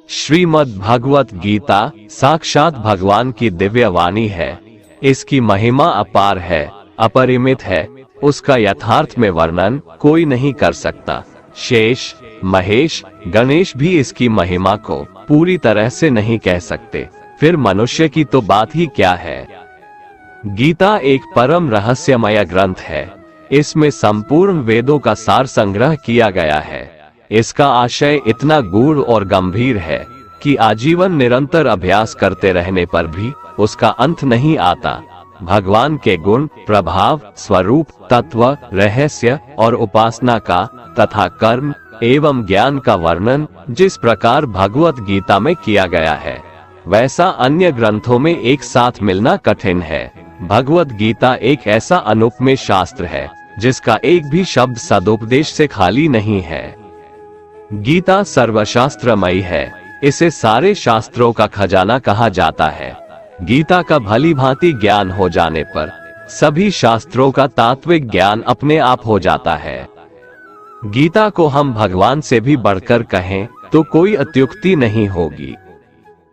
श्रीमद् भगवत गीता साक्षात भगवान की दिव्य वाणी है। इसकी महिमा अपार है, अपरिमित है। उसका यथार्थ में वर्णन कोई नहीं कर सकता। शेष, महेश, गणेश भी इसकी महिमा को पूरी तरह से नहीं कह सकते, फिर मनुष्य की तो बात ही क्या है। गीता एक परम रहस्यमय ग्रंथ है। इसमें संपूर्ण वेदों का सार संग्रह किया गया है। इसका आशय इतना गूढ़ और गंभीर है कि आजीवन निरंतर अभ्यास करते रहने पर भी उसका अंत नहीं आता। भगवान के गुण, प्रभाव, स्वरूप, तत्व, रहस्य और उपासना का तथा कर्म एवं ज्ञान का वर्णन जिस प्रकार भगवत गीता में किया गया है, वैसा अन्य ग्रंथों में एक साथ मिलना कठिन है। भगवत गीता एक ऐसा अनुपमेय शास्त्र है जिसका एक भी शब्द सदुपदेश से खाली नहीं है। गीता सर्वशास्त्रमयी है। इसे सारे शास्त्रों का खजाना कहा जाता है। गीता का भली भांति ज्ञान हो जाने पर सभी शास्त्रों का तात्विक ज्ञान अपने आप हो जाता है। गीता को हम भगवान से भी बढ़कर कहें तो कोई अत्युक्ति नहीं होगी।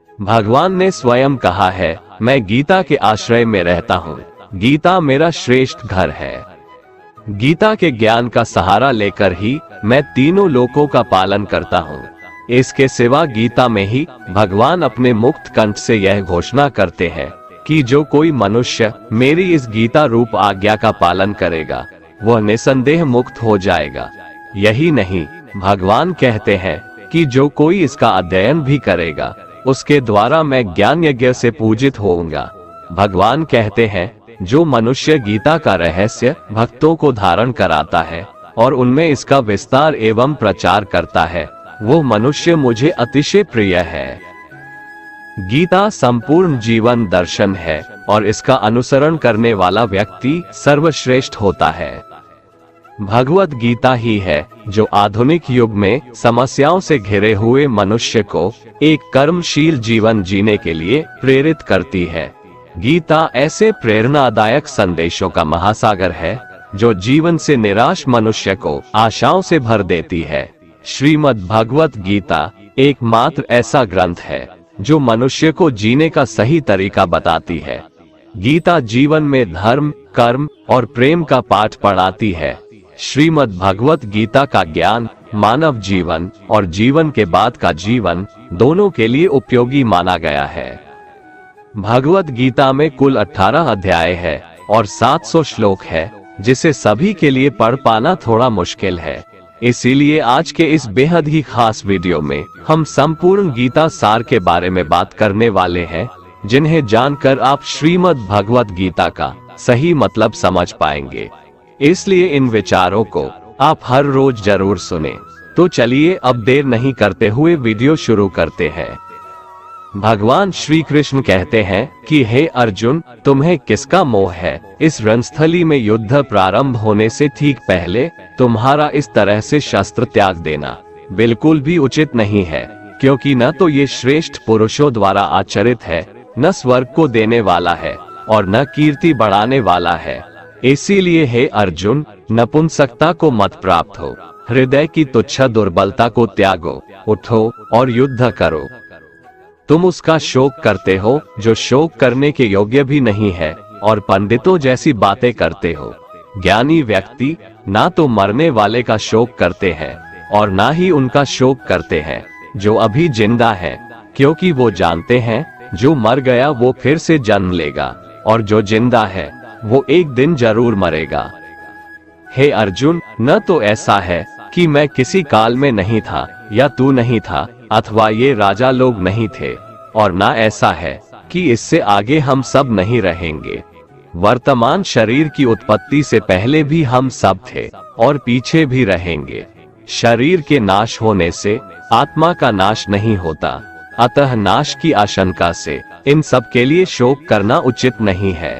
भगवान ने स्वयं कहा है, मैं गीता के आश्रय में रहता हूँ। गीता मेरा श्रेष्ठ घर है। गीता के ज्ञान का सहारा लेकर ही मैं तीनों लोकों का पालन करता हूँ। इसके सिवा गीता में ही भगवान अपने मुक्त कंठ से यह घोषणा करते हैं कि जो कोई मनुष्य मेरी इस गीता रूप आज्ञा का पालन करेगा वह निसंदेह मुक्त हो जाएगा। यही नहीं, भगवान कहते हैं कि जो कोई इसका अध्ययन भी करेगा उसके द्वारा मैं ज्ञान यज्ञ से पूजित होऊंगा। भगवान कहते हैं, जो मनुष्य गीता का रहस्य भक्तों को धारण कराता है और उनमें इसका विस्तार एवं प्रचार करता है, वो मनुष्य मुझे अतिशय प्रिय है। गीता संपूर्ण जीवन दर्शन है और इसका अनुसरण करने वाला व्यक्ति सर्वश्रेष्ठ होता है। भगवत गीता ही है जो आधुनिक युग में समस्याओं से घिरे हुए मनुष्य को एक कर्मशील जीवन जीने के लिए प्रेरित करती है। गीता ऐसे प्रेरणादायक संदेशों का महासागर है जो जीवन से निराश मनुष्य को आशाओं से भर देती है। श्रीमद् भगवत गीता एकमात्र ऐसा ग्रंथ है जो मनुष्य को जीने का सही तरीका बताती है। गीता जीवन में धर्म, कर्म और प्रेम का पाठ पढ़ाती है। श्रीमद् भगवत गीता का ज्ञान मानव जीवन और जीवन के बाद का जीवन दोनों के लिए उपयोगी माना गया है। भगवत गीता में कुल 18 अध्याय है और 700 श्लोक है, जिसे सभी के लिए पढ़ पाना थोड़ा मुश्किल है। इसीलिए आज के इस बेहद ही खास वीडियो में हम संपूर्ण गीता सार के बारे में बात करने वाले हैं, जिन्हें जानकर आप श्रीमद् भगवत गीता का सही मतलब समझ पाएंगे। इसलिए इन विचारों को आप हर रोज जरूर सुनें। तो चलिए अब देर नहीं करते हुए वीडियो शुरू करते हैं। भगवान श्री कृष्ण कहते हैं कि हे अर्जुन, तुम्हें किसका मोह है? इस रणस्थली में युद्ध प्रारंभ होने से ठीक पहले तुम्हारा इस तरह से शस्त्र त्याग देना बिल्कुल भी उचित नहीं है, क्योंकि न तो ये श्रेष्ठ पुरुषों द्वारा आचरित है, न स्वर्ग को देने वाला है और न कीर्ति बढ़ाने वाला है। इसीलिए हे अर्जुन, नपुंसकता को मत प्राप्त हो, हृदय की तुच्छ दुर्बलता को त्यागो, उठो और युद्ध करो। तुम उसका शोक करते हो जो शोक करने के योग्य भी नहीं है और पंडितों जैसी बातें करते हो। ज्ञानी व्यक्ति ना तो मरने वाले का शोक करते हैं और ना ही उनका शोक करते हैं जो अभी जिंदा है, क्योंकि वो जानते हैं जो मर गया वो फिर से जन्म लेगा और जो जिंदा है वो एक दिन जरूर मरेगा। हे अर्जुन, न तो ऐसा है कि मैं किसी काल में नहीं था या तू नहीं था अथवा ये राजा लोग नहीं थे, और ना ऐसा है कि इससे आगे हम सब नहीं रहेंगे। वर्तमान शरीर की उत्पत्ति से पहले भी हम सब थे और पीछे भी रहेंगे। शरीर के नाश होने से आत्मा का नाश नहीं होता, अतः नाश की आशंका से इन सब के लिए शोक करना उचित नहीं है।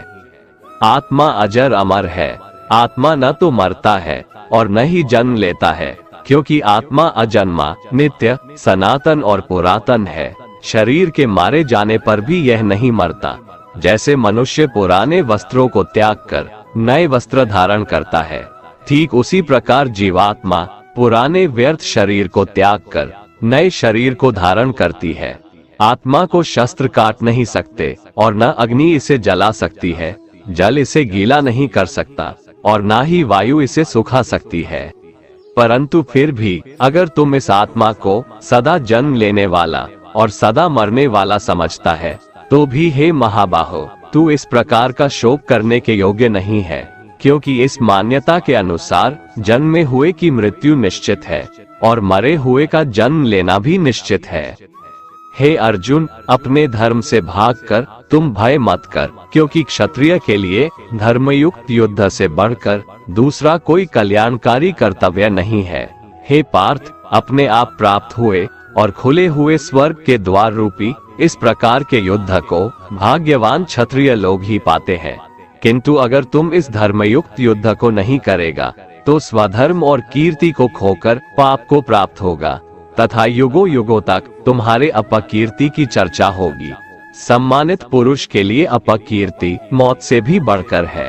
आत्मा अजर अमर है। आत्मा न तो मरता है और न ही जन्म लेता है, क्योंकि आत्मा अजन्मा, नित्य, सनातन और पुरातन है। शरीर के मारे जाने पर भी यह नहीं मरता। जैसे मनुष्य पुराने वस्त्रों को त्याग कर नए वस्त्र धारण करता है, ठीक उसी प्रकार जीवात्मा पुराने व्यर्थ शरीर को त्याग कर नए शरीर को धारण करती है। आत्मा को शस्त्र काट नहीं सकते और न अग्नि इसे जला सकती है, जल इसे गीला नहीं कर सकता और ना ही वायु इसे सुखा सकती है। परंतु फिर भी अगर तुम इस आत्मा को सदा जन्म लेने वाला और सदा मरने वाला समझता है, तो भी हे महाबाहो, तू इस प्रकार का शोक करने के योग्य नहीं है, क्योंकि इस मान्यता के अनुसार जन्मे हुए की मृत्यु निश्चित है और मरे हुए का जन्म लेना भी निश्चित है। हे अर्जुन, अपने धर्म से भागकर तुम भय मत कर, क्योंकि क्षत्रिय के लिए धर्मयुक्त युद्ध से बढ़कर दूसरा कोई कल्याणकारी कर्तव्य नहीं है। हे पार्थ, अपने आप प्राप्त हुए और खुले हुए स्वर्ग के द्वार रूपी इस प्रकार के युद्ध को भाग्यवान क्षत्रिय लोग ही पाते हैं। किंतु अगर तुम इस धर्मयुक्त युद्ध को नहीं करेगा, तो स्वधर्म और कीर्ति को खोकर पाप को प्राप्त होगा तथा युगों युगों तक तुम्हारे अपकीर्ति की चर्चा होगी। सम्मानित पुरुष के लिए अपकीर्ति मौत से भी बढ़कर है।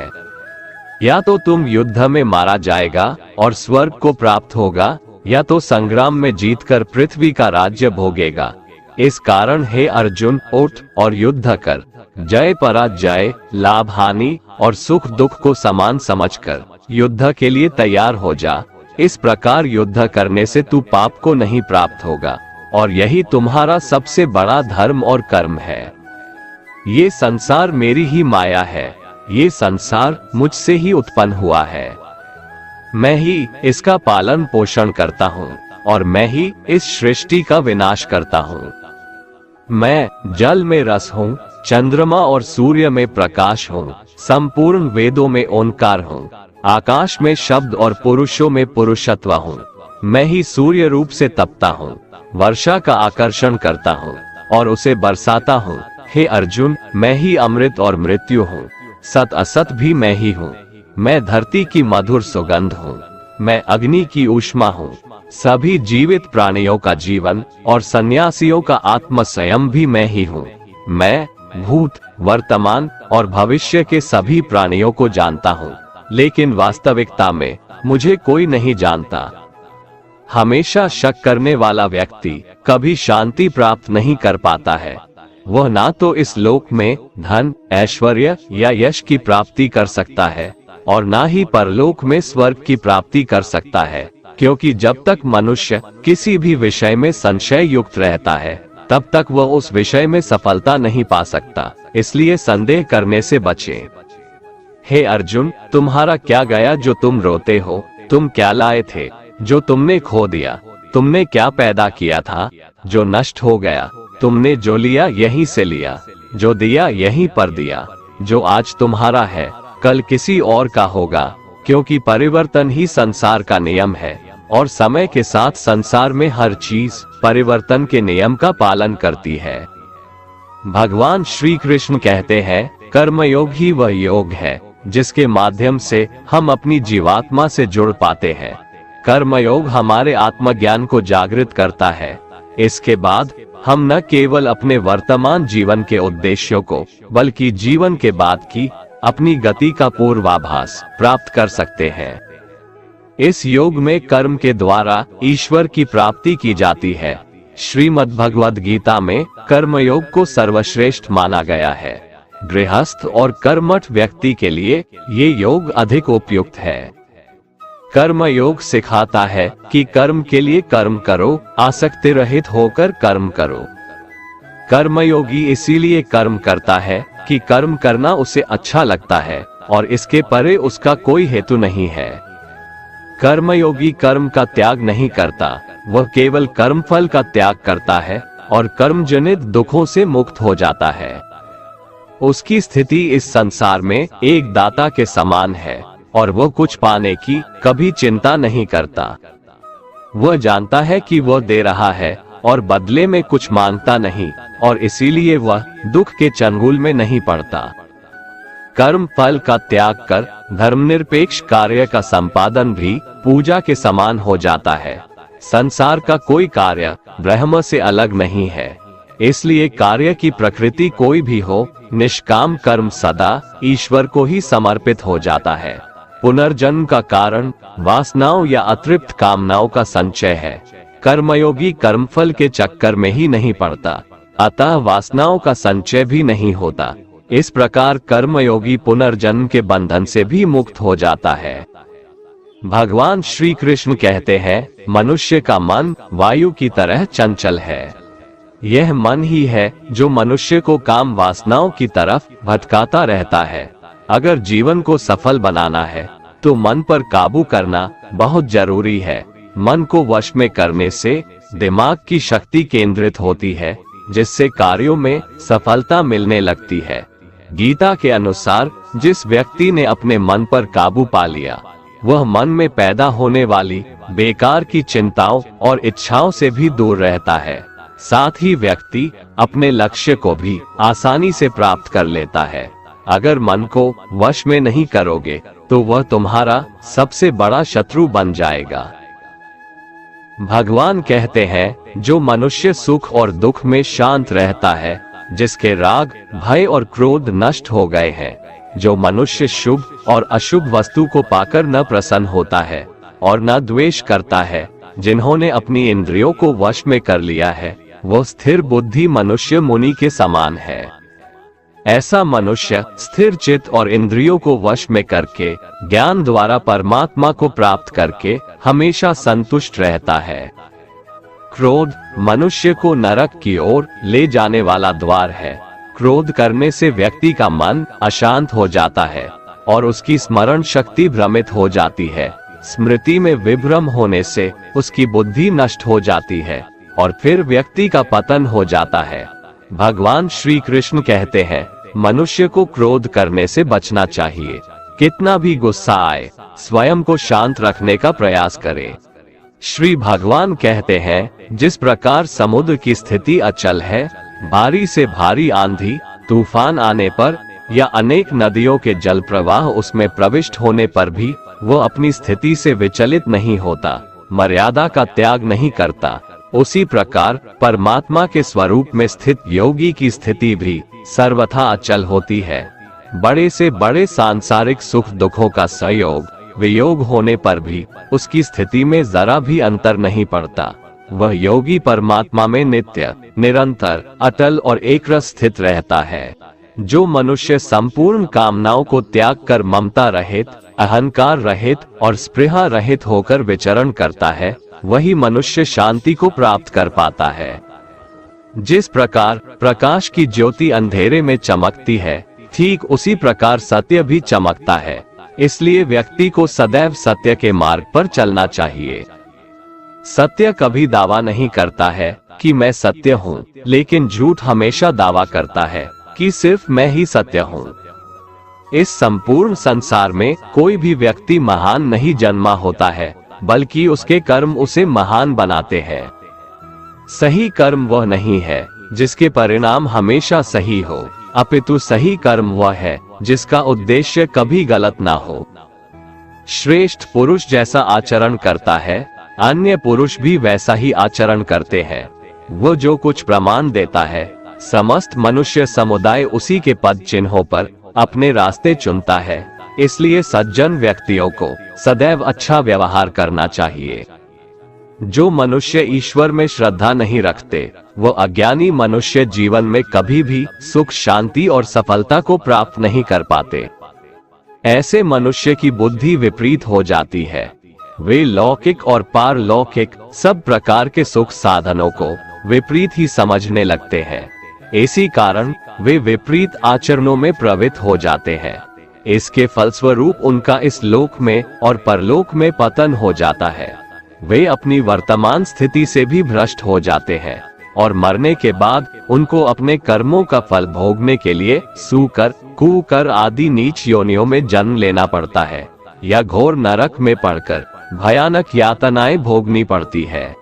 या तो तुम युद्ध में मारा जाएगा और स्वर्ग को प्राप्त होगा, या तो संग्राम में जीतकर पृथ्वी का राज्य भोगेगा। इस कारण हे अर्जुन, उठ और युद्ध कर। जय पराजय, लाभ हानि और सुख दुख को समान समझकर युद्ध के लिए तैयार हो जा। इस प्रकार युद्ध करने से तू पाप को नहीं प्राप्त होगा और यही तुम्हारा सबसे बड़ा धर्म और कर्म है। ये संसार मेरी ही माया है, ये संसार मुझसे ही उत्पन्न हुआ है। मैं ही इसका पालन पोषण करता हूँ और मैं ही इस सृष्टि का विनाश करता हूँ। मैं जल में रस हूँ, चंद्रमा और सूर्य में प्रकाश हूँ, संपूर्ण वेदों में ओंकार हूँ, आकाश में शब्द और पुरुषों में पुरुषत्व हूँ। मैं ही सूर्य रूप से तपता हूँ, वर्षा का आकर्षण करता हूँ और उसे बरसाता हूँ। हे अर्जुन, मैं ही अमृत और मृत्यु हूँ, सत असत भी मैं ही हूँ। मैं धरती की मधुर सुगंध हूँ, मैं अग्नि की ऊष्मा हूँ, सभी जीवित प्राणियों का जीवन और सन्यासियों का आत्म स्वयं भी मैं ही हूँ। मैं भूत, वर्तमान और भविष्य के सभी प्राणियों को जानता हूँ, लेकिन वास्तविकता में मुझे कोई नहीं जानता। हमेशा शक करने वाला व्यक्ति कभी शांति प्राप्त नहीं कर पाता है। वह ना तो इस लोक में धन, ऐश्वर्य या यश की प्राप्ति कर सकता है और ना ही परलोक में स्वर्ग की प्राप्ति कर सकता है, क्योंकि जब तक मनुष्य किसी भी विषय में संशय युक्त रहता है, तब तक वह उस विषय में सफलता नहीं पा सकता। इसलिए संदेह करने से बचें। हे अर्जुन, तुम्हारा क्या गया जो तुम रोते हो? तुम क्या लाए थे जो तुमने खो दिया? तुमने क्या पैदा किया था जो नष्ट हो गया? तुमने जो लिया यहीं से लिया, जो दिया यहीं पर दिया। जो आज तुम्हारा है कल किसी और का होगा, क्योंकि परिवर्तन ही संसार का नियम है और समय के साथ संसार में हर चीज परिवर्तन के नियम का पालन करती है। भगवान श्री कृष्ण कहते हैं, कर्मयोग ही वह योग है जिसके माध्यम से हम अपनी जीवात्मा से जुड़ पाते हैं। कर्मयोग हमारे आत्मज्ञान को जागृत करता है। इसके बाद हम न केवल अपने वर्तमान जीवन के उद्देश्यों को, बल्कि जीवन के बाद की अपनी गति का पूर्वाभास प्राप्त कर सकते हैं। इस योग में कर्म के द्वारा ईश्वर की प्राप्ति की जाती है। श्रीमद् भगवद गीता में कर्मयोग को सर्वश्रेष्ठ माना गया है। गृहस्थ और कर्मठ व्यक्ति के लिए ये योग अधिक उपयुक्त है। कर्म योग सिखाता है कि कर्म के लिए कर्म करो, आसक्ति रहित होकर कर्म करो। कर्मयोगी इसीलिए कर्म करता है कि कर्म करना उसे अच्छा लगता है और इसके परे उसका कोई हेतु नहीं है। कर्मयोगी कर्म का त्याग नहीं करता, वह केवल कर्मफल का त्याग करता है और कर्मजनित दुखों से मुक्त हो जाता है। उसकी स्थिति इस संसार में एक दाता के समान है और वह कुछ पाने की कभी चिंता नहीं करता। वह जानता है कि वह दे रहा है और बदले में कुछ मांगता नहीं, और इसीलिए वह दुख के चंगुल में नहीं पड़ता। कर्म फल का त्याग कर धर्मनिरपेक्ष कार्य का संपादन भी पूजा के समान हो जाता है। संसार का कोई कार्य ब्रह्म से अलग नहीं है, इसलिए कार्य की प्रकृति कोई भी हो, निष्काम कर्म सदा ईश्वर को ही समर्पित हो जाता है। पुनर्जन्म का कारण वासनाओं या अतृप्त कामनाओं का संचय है। कर्मयोगी कर्मफल के चक्कर में ही नहीं पड़ता, अतः वासनाओं का संचय भी नहीं होता। इस प्रकार कर्मयोगी पुनर्जन्म के बंधन से भी मुक्त हो जाता है। भगवान श्री कृष्ण कहते हैं, मनुष्य का मन वायु की तरह चंचल है। यह मन ही है जो मनुष्य को काम वासनाओं की तरफ भटकाता रहता है। अगर जीवन को सफल बनाना है तो मन पर काबू करना बहुत जरूरी है। मन को वश में करने से दिमाग की शक्ति केंद्रित होती है, जिससे कार्यों में सफलता मिलने लगती है। गीता के अनुसार जिस व्यक्ति ने अपने मन पर काबू पा लिया, वह मन में पैदा होने वाली बेकार की चिंताओं और इच्छाओं से भी दूर रहता है। साथ ही व्यक्ति अपने लक्ष्य को भी आसानी से प्राप्त कर लेता है। अगर मन को वश में नहीं करोगे तो वह तुम्हारा सबसे बड़ा शत्रु बन जाएगा। भगवान कहते हैं, जो मनुष्य सुख और दुख में शांत रहता है, जिसके राग, भय और क्रोध नष्ट हो गए हैं, जो मनुष्य शुभ और अशुभ वस्तु को पाकर न प्रसन्न होता है और न द्वेष करता है, जिन्होंने अपनी इंद्रियों को वश में कर लिया है, वो स्थिर बुद्धि मनुष्य मुनि के समान है। ऐसा मनुष्य स्थिर चित्त और इंद्रियों को वश में करके ज्ञान द्वारा परमात्मा को प्राप्त करके हमेशा संतुष्ट रहता है। क्रोध मनुष्य को नरक की ओर ले जाने वाला द्वार है। क्रोध करने से व्यक्ति का मन अशांत हो जाता है और उसकी स्मरण शक्ति भ्रमित हो जाती है। स्मृति में विभ्रम होने से उसकी बुद्धि नष्ट हो जाती है और फिर व्यक्ति का पतन हो जाता है। भगवान श्री कृष्ण कहते हैं, मनुष्य को क्रोध करने से बचना चाहिए। कितना भी गुस्सा आए, स्वयं को शांत रखने का प्रयास करे। श्री भगवान कहते हैं, जिस प्रकार समुद्र की स्थिति अचल है, भारी से भारी आंधी तूफान आने पर या अनेक नदियों के जल प्रवाह उसमें प्रविष्ट होने पर भी वो अपनी स्थिति से विचलित नहीं होता, मर्यादा का त्याग नहीं करता, उसी प्रकार परमात्मा के स्वरूप में स्थित योगी की स्थिति भी सर्वथा अचल होती है। बड़े से बड़े सांसारिक सुख दुखों का संयोग वियोग होने पर भी उसकी स्थिति में जरा भी अंतर नहीं पड़ता। वह योगी परमात्मा में नित्य, निरंतर, अटल और एकरस स्थित रहता है। जो मनुष्य संपूर्ण कामनाओं को त्याग कर ममता रहित, अहंकार रहित और स्पृहा रहित होकर विचरण करता है, वही मनुष्य शांति को प्राप्त कर पाता है। जिस प्रकार प्रकाश की ज्योति अंधेरे में चमकती है, ठीक उसी प्रकार सत्य भी चमकता है। इसलिए व्यक्ति को सदैव सत्य के मार्ग पर चलना चाहिए। सत्य कभी दावा नहीं करता है कि मैं सत्य हूँ, लेकिन झूठ हमेशा दावा करता है कि सिर्फ मैं ही सत्य हूँ। इस संपूर्ण संसार में कोई भी व्यक्ति महान नहीं जन्मा होता है, बल्कि उसके कर्म उसे महान बनाते हैं। सही कर्म वह नहीं है जिसके परिणाम हमेशा सही हो, अपितु सही कर्म वह है जिसका उद्देश्य कभी गलत ना हो। श्रेष्ठ पुरुष जैसा आचरण करता है, अन्य पुरुष भी वैसा ही आचरण करते हैं। वो जो कुछ प्रमाण देता है, समस्त मनुष्य समुदाय उसी के पद चिन्हों पर अपने रास्ते चुनता है। इसलिए सज्जन व्यक्तियों को सदैव अच्छा व्यवहार करना चाहिए। जो मनुष्य ईश्वर में श्रद्धा नहीं रखते, वो अज्ञानी मनुष्य जीवन में कभी भी सुख, शांति और सफलता को प्राप्त नहीं कर पाते। ऐसे मनुष्य की बुद्धि विपरीत हो जाती है। वे लौकिक और पारलौकिक सब प्रकार के सुख साधनों को विपरीत ही समझने लगते हैं। इसी कारण वे विपरीत आचरणों में प्रवृत्त हो जाते हैं। इसके फलस्वरूप उनका इस लोक में और परलोक में पतन हो जाता है। वे अपनी वर्तमान स्थिति से भी भ्रष्ट हो जाते हैं और मरने के बाद उनको अपने कर्मों का फल भोगने के लिए सूकर, कुकर आदि नीच योनियों में जन्म लेना पड़ता है या घोर नरक में पड़कर भयानक यातनाएं भोगनी पड़ती है।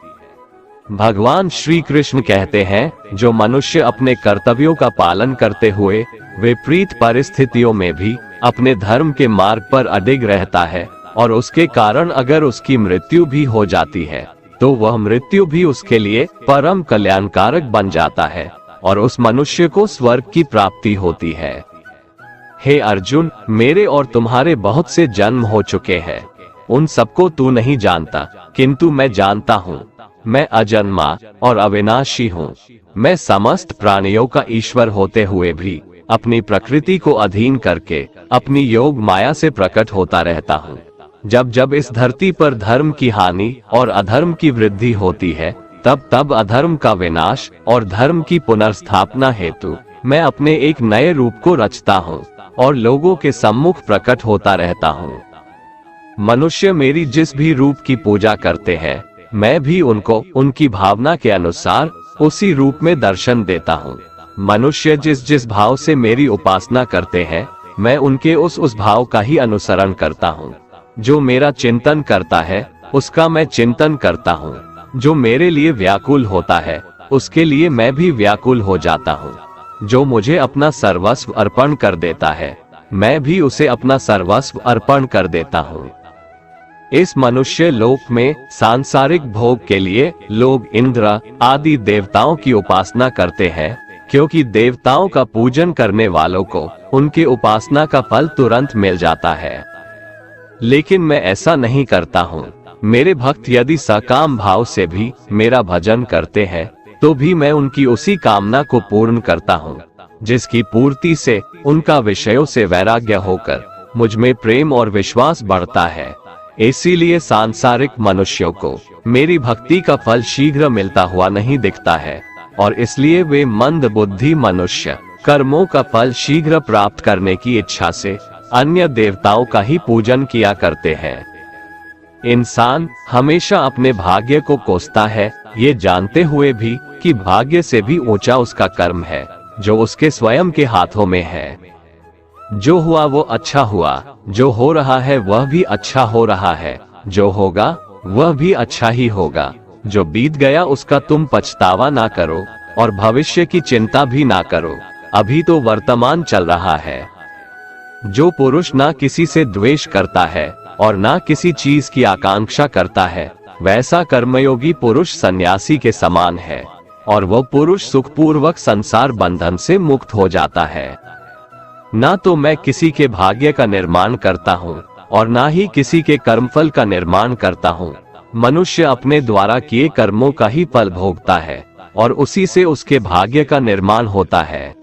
भगवान श्री कृष्ण कहते हैं, जो मनुष्य अपने कर्तव्यों का पालन करते हुए विपरीत परिस्थितियों में भी अपने धर्म के मार्ग पर अडिग रहता है और उसके कारण अगर उसकी मृत्यु भी हो जाती है, तो वह मृत्यु भी उसके लिए परम कल्याणकारक बन जाता है और उस मनुष्य को स्वर्ग की प्राप्ति होती है। हे अर्जुन, मेरे और तुम्हारे बहुत से जन्म हो चुके हैं। उन सबको तू नहीं जानता, किंतु मैं जानता हूँ। मैं अजन्मा और अविनाशी हूँ। मैं समस्त प्राणियों का ईश्वर होते हुए भी अपनी प्रकृति को अधीन करके अपनी योग माया से प्रकट होता रहता हूँ। जब जब इस धरती पर धर्म की हानि और अधर्म की वृद्धि होती है, तब तब अधर्म का विनाश और धर्म की पुनर्स्थापना हेतु मैं अपने एक नए रूप को रचता हूँ और लोगों के सम्मुख प्रकट होता रहता हूँ। मनुष्य मेरी जिस भी रूप की पूजा करते हैं, मैं भी उनको उनकी भावना के अनुसार उसी रूप में दर्शन देता हूँ। मनुष्य जिस जिस भाव से मेरी उपासना करते हैं, मैं उनके उस भाव का ही अनुसरण करता हूँ। जो मेरा चिंतन करता है, उसका मैं चिंतन करता हूँ। जो मेरे लिए व्याकुल होता है, उसके लिए मैं भी व्याकुल हो जाता हूँ। जो मुझे अपना सर्वस्व अर्पण कर देता है, मैं भी उसे अपना सर्वस्व अर्पण कर देता हूँ। इस मनुष्य लोक में सांसारिक भोग के लिए लोग इंद्र आदि देवताओं की उपासना करते हैं, क्योंकि देवताओं का पूजन करने वालों को उनके उपासना का फल तुरंत मिल जाता है। लेकिन मैं ऐसा नहीं करता हूँ। मेरे भक्त यदि सकाम भाव से भी मेरा भजन करते हैं, तो भी मैं उनकी उसी कामना को पूर्ण करता हूँ, जिसकी पूर्ति से उनका विषयों से वैराग्य होकर मुझ में प्रेम और विश्वास बढ़ता है। इसीलिए सांसारिक मनुष्यों को मेरी भक्ति का फल शीघ्र मिलता हुआ नहीं दिखता है, और इसलिए वे मंद बुद्धि मनुष्य कर्मों का फल शीघ्र प्राप्त करने की इच्छा से अन्य देवताओं का ही पूजन किया करते हैं। इंसान हमेशा अपने भाग्य को कोसता है, ये जानते हुए भी कि भाग्य से भी ऊंचा उसका कर्म है, जो उसके स्वयं के हाथों में है। जो हुआ वो अच्छा हुआ, जो हो रहा है वह भी अच्छा हो रहा है, जो होगा वह भी अच्छा ही होगा। जो बीत गया उसका तुम पछतावा ना करो और भविष्य की चिंता भी ना करो, अभी तो वर्तमान चल रहा है। जो पुरुष ना किसी से द्वेष करता है और ना किसी चीज की आकांक्षा करता है, वैसा कर्मयोगी पुरुष सन्यासी के समान है, और वह पुरुष सुखपूर्वक संसार बंधन से मुक्त हो जाता है। ना तो मैं किसी के भाग्य का निर्माण करता हूँ और ना ही किसी के कर्मफल का निर्माण करता हूँ। मनुष्य अपने द्वारा किए कर्मों का ही फल भोगता है और उसी से उसके भाग्य का निर्माण होता है।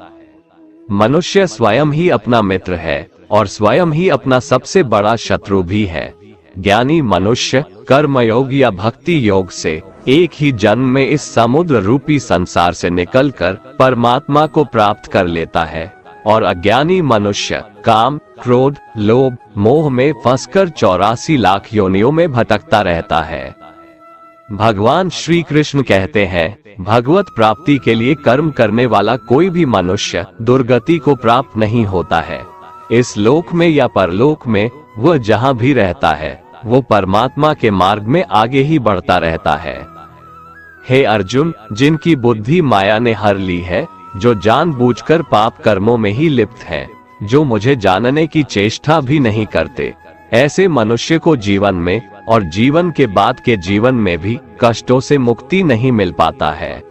मनुष्य स्वयं ही अपना मित्र है और स्वयं ही अपना सबसे बड़ा शत्रु भी है। ज्ञानी मनुष्य कर्मयोग या भक्ति योग से एक ही जन्म में इस समुद्र रूपी संसार से निकलकर परमात्मा को प्राप्त कर लेता है, और अज्ञानी मनुष्य काम, क्रोध, लोभ, मोह में फंसकर 84 लाख योनियों में भटकता रहता है। भगवान श्री कृष्ण कहते हैं, भगवत प्राप्ति के लिए कर्म करने वाला कोई भी मनुष्य दुर्गति को प्राप्त नहीं होता है। इस लोक में या परलोक में वह जहाँ भी रहता है, वो परमात्मा के मार्ग में आगे ही बढ़ता रहता है। हे अर्जुन, जिनकी बुद्धि माया ने हर ली है, जो जानबूझकर पाप कर्मों में ही लिप्त हैं, जो मुझे जानने की चेष्टा भी नहीं करते, ऐसे मनुष्य को जीवन में और जीवन के बाद के जीवन में भी कष्टों से मुक्ति नहीं मिल पाता है।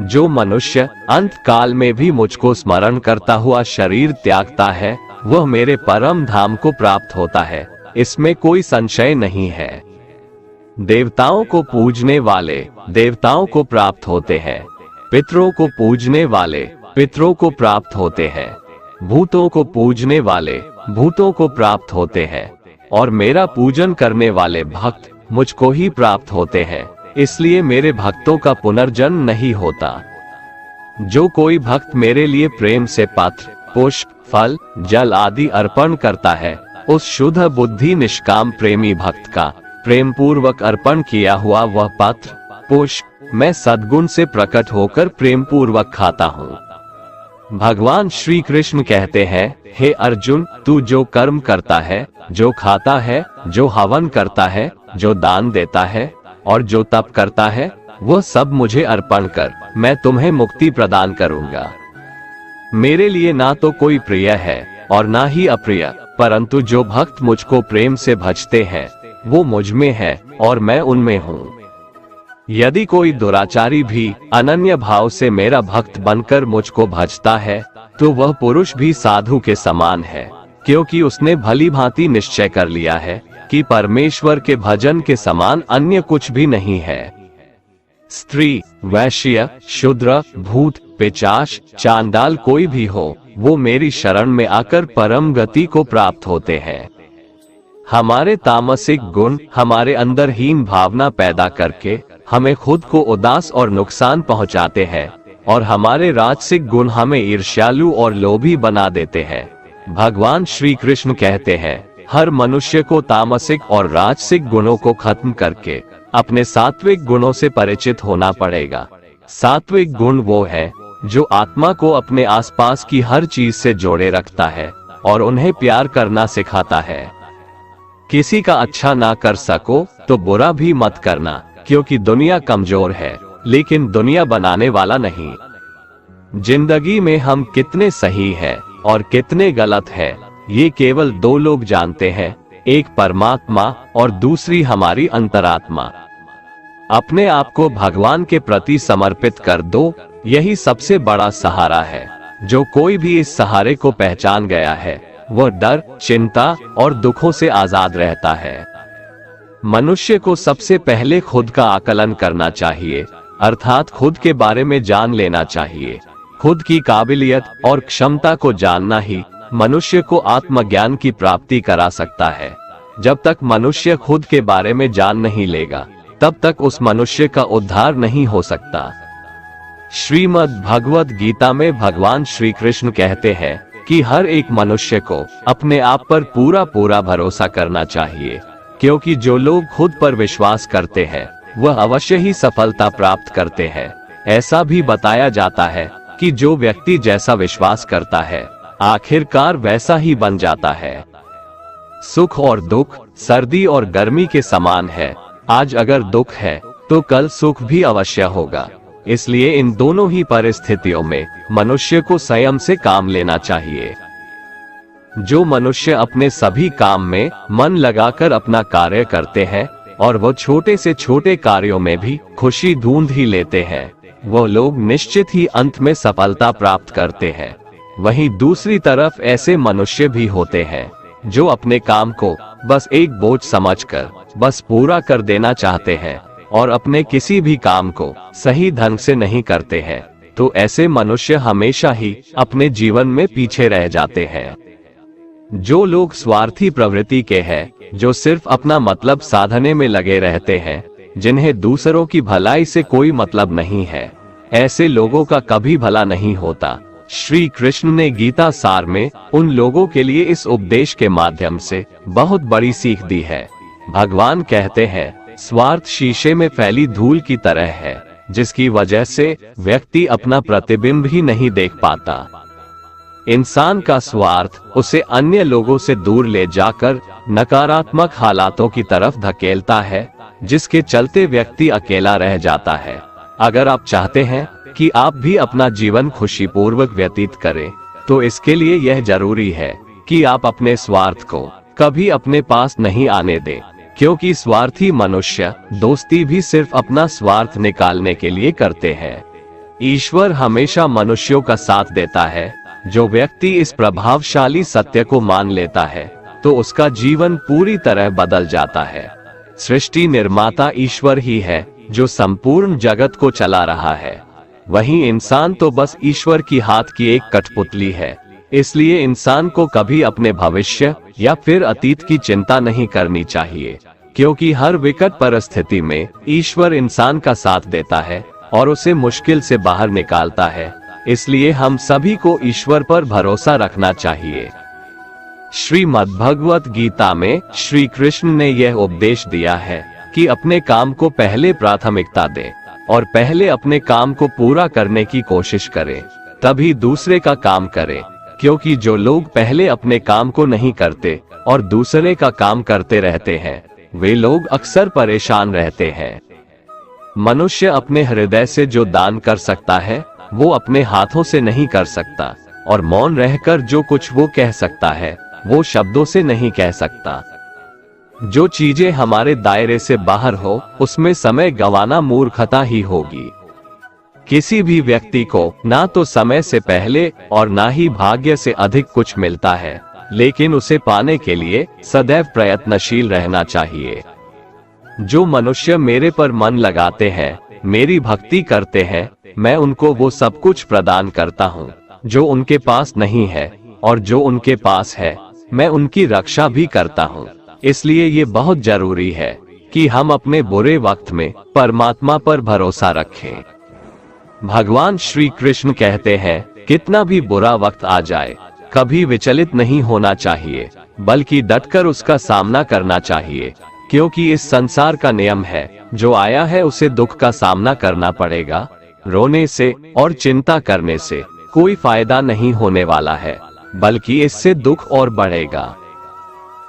जो मनुष्य अंत काल में भी मुझको स्मरण करता हुआ शरीर त्यागता है, वह मेरे परम धाम को प्राप्त होता है, इसमें कोई संशय नहीं है। देवताओं को पूजने वाले देवताओं को प्राप्त होते हैं, पितरों को पूजने वाले पितरों को प्राप्त होते हैं, भूतों को पूजने वाले भूतों को प्राप्त होते हैं, और मेरा पूजन करने वाले भक्त मुझको ही प्राप्त होते हैं। इसलिए मेरे भक्तों का पुनर्जन्म नहीं होता। जो कोई भक्त मेरे लिए प्रेम से पत्र, पुष्प, फल, जल आदि अर्पण करता है, उस शुद्ध बुद्धि निष्काम प्रेमी भक्त का प्रेम पूर्वक अर्पण किया हुआ वह पत्र, पुष्प मैं सद्गुण से प्रकट होकर प्रेम पूर्वक खाता हूँ। भगवान श्री कृष्ण कहते हैं, हे अर्जुन, तू जो कर्म करता है, जो खाता है, जो हवन करता है, जो दान देता है और जो तप करता है, वह सब मुझे अर्पण कर, मैं तुम्हें मुक्ति प्रदान करूंगा। मेरे लिए ना तो कोई प्रिय है और ना ही अप्रिय, परंतु जो भक्त मुझको प्रेम से भजते हैं, वो मुझ में है और मैं उनमें हूँ। यदि कोई दुराचारी भी अनन्य भाव से मेरा भक्त बनकर मुझको भजता है, तो वह पुरुष भी साधु के समान है, क्योंकि उसने भली भांति निश्चय कर लिया है कि परमेश्वर के भजन के समान अन्य कुछ भी नहीं है। स्त्री, वैश्य, शूद्र, भूत, पिशाच, चांडाल कोई भी हो, वो मेरी शरण में आकर परम गति को प्राप्त होते हैं। हमारे तामसिक गुण हमारे अंदर हीन भावना पैदा करके हमें खुद को उदास और नुकसान पहुंचाते हैं, और हमारे राजसिक गुण हमें ईर्ष्यालु और लोभी बना देते हैं। भगवान श्री कृष्ण कहते हैं, हर मनुष्य को तामसिक और राजसिक गुणों को खत्म करके अपने सात्विक गुणों से परिचित होना पड़ेगा। सात्विक गुण वो है जो आत्मा को अपने आसपास की हर चीज से जोड़े रखता है और उन्हें प्यार करना सिखाता है। किसी का अच्छा ना कर सको तो बुरा भी मत करना, क्योंकि दुनिया कमजोर है लेकिन दुनिया बनाने वाला नहीं। जिंदगी में हम कितने सही हैं और कितने गलत हैं, ये केवल दो लोग जानते हैं, एक परमात्मा और दूसरी हमारी अंतरात्मा। अपने आप को भगवान के प्रति समर्पित कर दो, यही सबसे बड़ा सहारा है। जो कोई भी इस सहारे को पहचान गया है वह डर, चिंता और दुखों से आजाद रहता है। मनुष्य को सबसे पहले खुद का आकलन करना चाहिए, अर्थात खुद के बारे में जान लेना चाहिए। खुद की काबिलियत और क्षमता को जानना ही मनुष्य को आत्मज्ञान की प्राप्ति करा सकता है। जब तक मनुष्य खुद के बारे में जान नहीं लेगा, तब तक उस मनुष्य का उद्धार नहीं हो सकता। श्रीमद् भगवद गीता में भगवान श्री कृष्ण कहते हैं कि हर एक मनुष्य को अपने आप पर पूरा भरोसा करना चाहिए, क्योंकि जो लोग खुद पर विश्वास करते हैं वह अवश्य ही सफलता प्राप्त करते हैं। ऐसा भी बताया जाता है कि जो व्यक्ति जैसा विश्वास करता है आखिरकार वैसा ही बन जाता है। सुख और दुख सर्दी और गर्मी के समान है। आज अगर दुख है तो कल सुख भी अवश्य होगा। इसलिए इन दोनों ही परिस्थितियों में मनुष्य को संयम से काम लेना चाहिए। जो मनुष्य अपने सभी काम में मन लगाकर अपना कार्य करते हैं और वो छोटे से छोटे कार्यों में भी खुशी ढूंढ ही लेते हैं, वो लोग निश्चित ही अंत में सफलता प्राप्त करते हैं। वहीं दूसरी तरफ ऐसे मनुष्य भी होते हैं जो अपने काम को बस एक बोझ समझकर बस पूरा कर देना चाहते हैं और अपने किसी भी काम को सही ढंग से नहीं करते हैं। तो ऐसे मनुष्य हमेशा ही अपने जीवन में पीछे रह जाते हैं। जो लोग स्वार्थी प्रवृत्ति के हैं, जो सिर्फ अपना मतलब साधने में लगे रहते हैं, जिन्हें दूसरों की भलाई से कोई मतलब नहीं है, ऐसे लोगों का कभी भला नहीं होता। श्री कृष्ण ने गीता सार में उन लोगों के लिए इस उपदेश के माध्यम से बहुत बड़ी सीख दी है। भगवान कहते हैं, स्वार्थ शीशे में फैली धूल की तरह है, जिसकी वजह से व्यक्ति अपना प्रतिबिंब ही नहीं देख पाता। इंसान का स्वार्थ उसे अन्य लोगों से दूर ले जाकर नकारात्मक हालातों की तरफ धकेलता है, जिसके चलते व्यक्ति अकेला रह जाता है। अगर आप चाहते हैं कि आप भी अपना जीवन खुशीपूर्वक व्यतीत करें, तो इसके लिए यह जरूरी है कि आप अपने स्वार्थ को कभी अपने पास नहीं आने दें, क्योंकि स्वार्थी मनुष्य दोस्ती भी सिर्फ अपना स्वार्थ निकालने के लिए करते हैं। ईश्वर हमेशा मनुष्यों का साथ देता है। जो व्यक्ति इस प्रभावशाली सत्य को मान लेता है तो उसका जीवन पूरी तरह बदल जाता है। सृष्टि निर्माता ईश्वर ही है जो संपूर्ण जगत को चला रहा है। वहीं इंसान तो बस ईश्वर की हाथ की एक कठपुतली है। इसलिए इंसान को कभी अपने भविष्य या फिर अतीत की चिंता नहीं करनी चाहिए, क्योंकि हर विकट परिस्थिति में ईश्वर इंसान का साथ देता है और उसे मुश्किल से बाहर निकालता है। इसलिए हम सभी को ईश्वर पर भरोसा रखना चाहिए। श्रीमद् भगवत गीता में श्री कृष्ण ने यह उपदेश दिया है कि अपने काम को पहले प्राथमिकता दें और पहले अपने काम को पूरा करने की कोशिश करें, तभी दूसरे का काम करें। क्योंकि जो लोग पहले अपने काम को नहीं करते और दूसरे का काम करते रहते हैं, वे लोग अक्सर परेशान रहते हैं। मनुष्य अपने हृदय से जो दान कर सकता है वो अपने हाथों से नहीं कर सकता, और मौन रहकर जो कुछ वो कह सकता है वो शब्दों से नहीं कह सकता। जो चीजें हमारे दायरे से बाहर हो उसमें समय गंवाना मूर्खता ही होगी। किसी भी व्यक्ति को ना तो समय से पहले और ना ही भाग्य से अधिक कुछ मिलता है, लेकिन उसे पाने के लिए सदैव प्रयत्नशील रहना चाहिए। जो मनुष्य मेरे पर मन लगाते हैं मेरी भक्ति करते हैं, मैं उनको वो सब कुछ प्रदान करता हूँ जो उनके पास नहीं है, और जो उनके पास है मैं उनकी रक्षा भी करता हूँ। इसलिए ये बहुत जरूरी है कि हम अपने बुरे वक्त में परमात्मा पर भरोसा रखें। भगवान श्री कृष्ण कहते हैं, कितना भी बुरा वक्त आ जाए कभी विचलित नहीं होना चाहिए, बल्कि डटकर उसका सामना करना चाहिए, क्योंकि इस संसार का नियम है, जो आया है उसे दुख का सामना करना पड़ेगा। रोने से और चिंता करने से कोई फायदा नहीं होने वाला है, बल्कि इससे दुख और बढ़ेगा।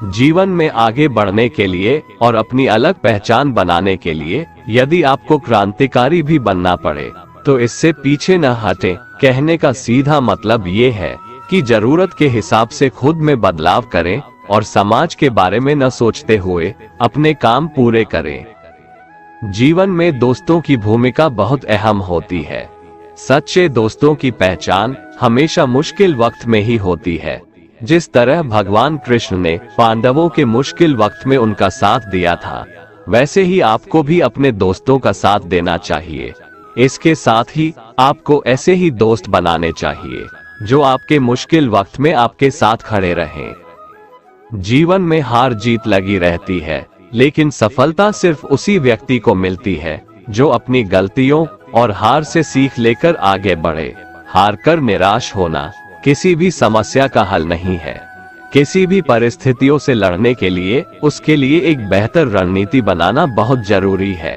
जीवन में आगे बढ़ने के लिए और अपनी अलग पहचान बनाने के लिए यदि आपको क्रांतिकारी भी बनना पड़े तो इससे पीछे न हटें। कहने का सीधा मतलब ये है कि जरूरत के हिसाब से खुद में बदलाव करें और समाज के बारे में न सोचते हुए अपने काम पूरे करें। जीवन में दोस्तों की भूमिका बहुत अहम होती है। सच्चे दोस्तों की पहचान हमेशा मुश्किल वक्त में ही होती है। जिस तरह भगवान कृष्ण ने पांडवों के मुश्किल वक्त में उनका साथ दिया था, वैसे ही आपको भी अपने दोस्तों का साथ देना चाहिए। इसके साथ ही आपको ऐसे ही दोस्त बनाने चाहिए जो आपके मुश्किल वक्त में आपके साथ खड़े रहें। जीवन में हार जीत लगी रहती है, लेकिन सफलता सिर्फ उसी व्यक्ति को मिलती है जो अपनी गलतियों और हार से सीख लेकर आगे बढ़े। हार कर निराश होना किसी भी समस्या का हल नहीं है। किसी भी परिस्थितियों से लड़ने के लिए उसके लिए एक बेहतर रणनीति बनाना बहुत जरूरी है।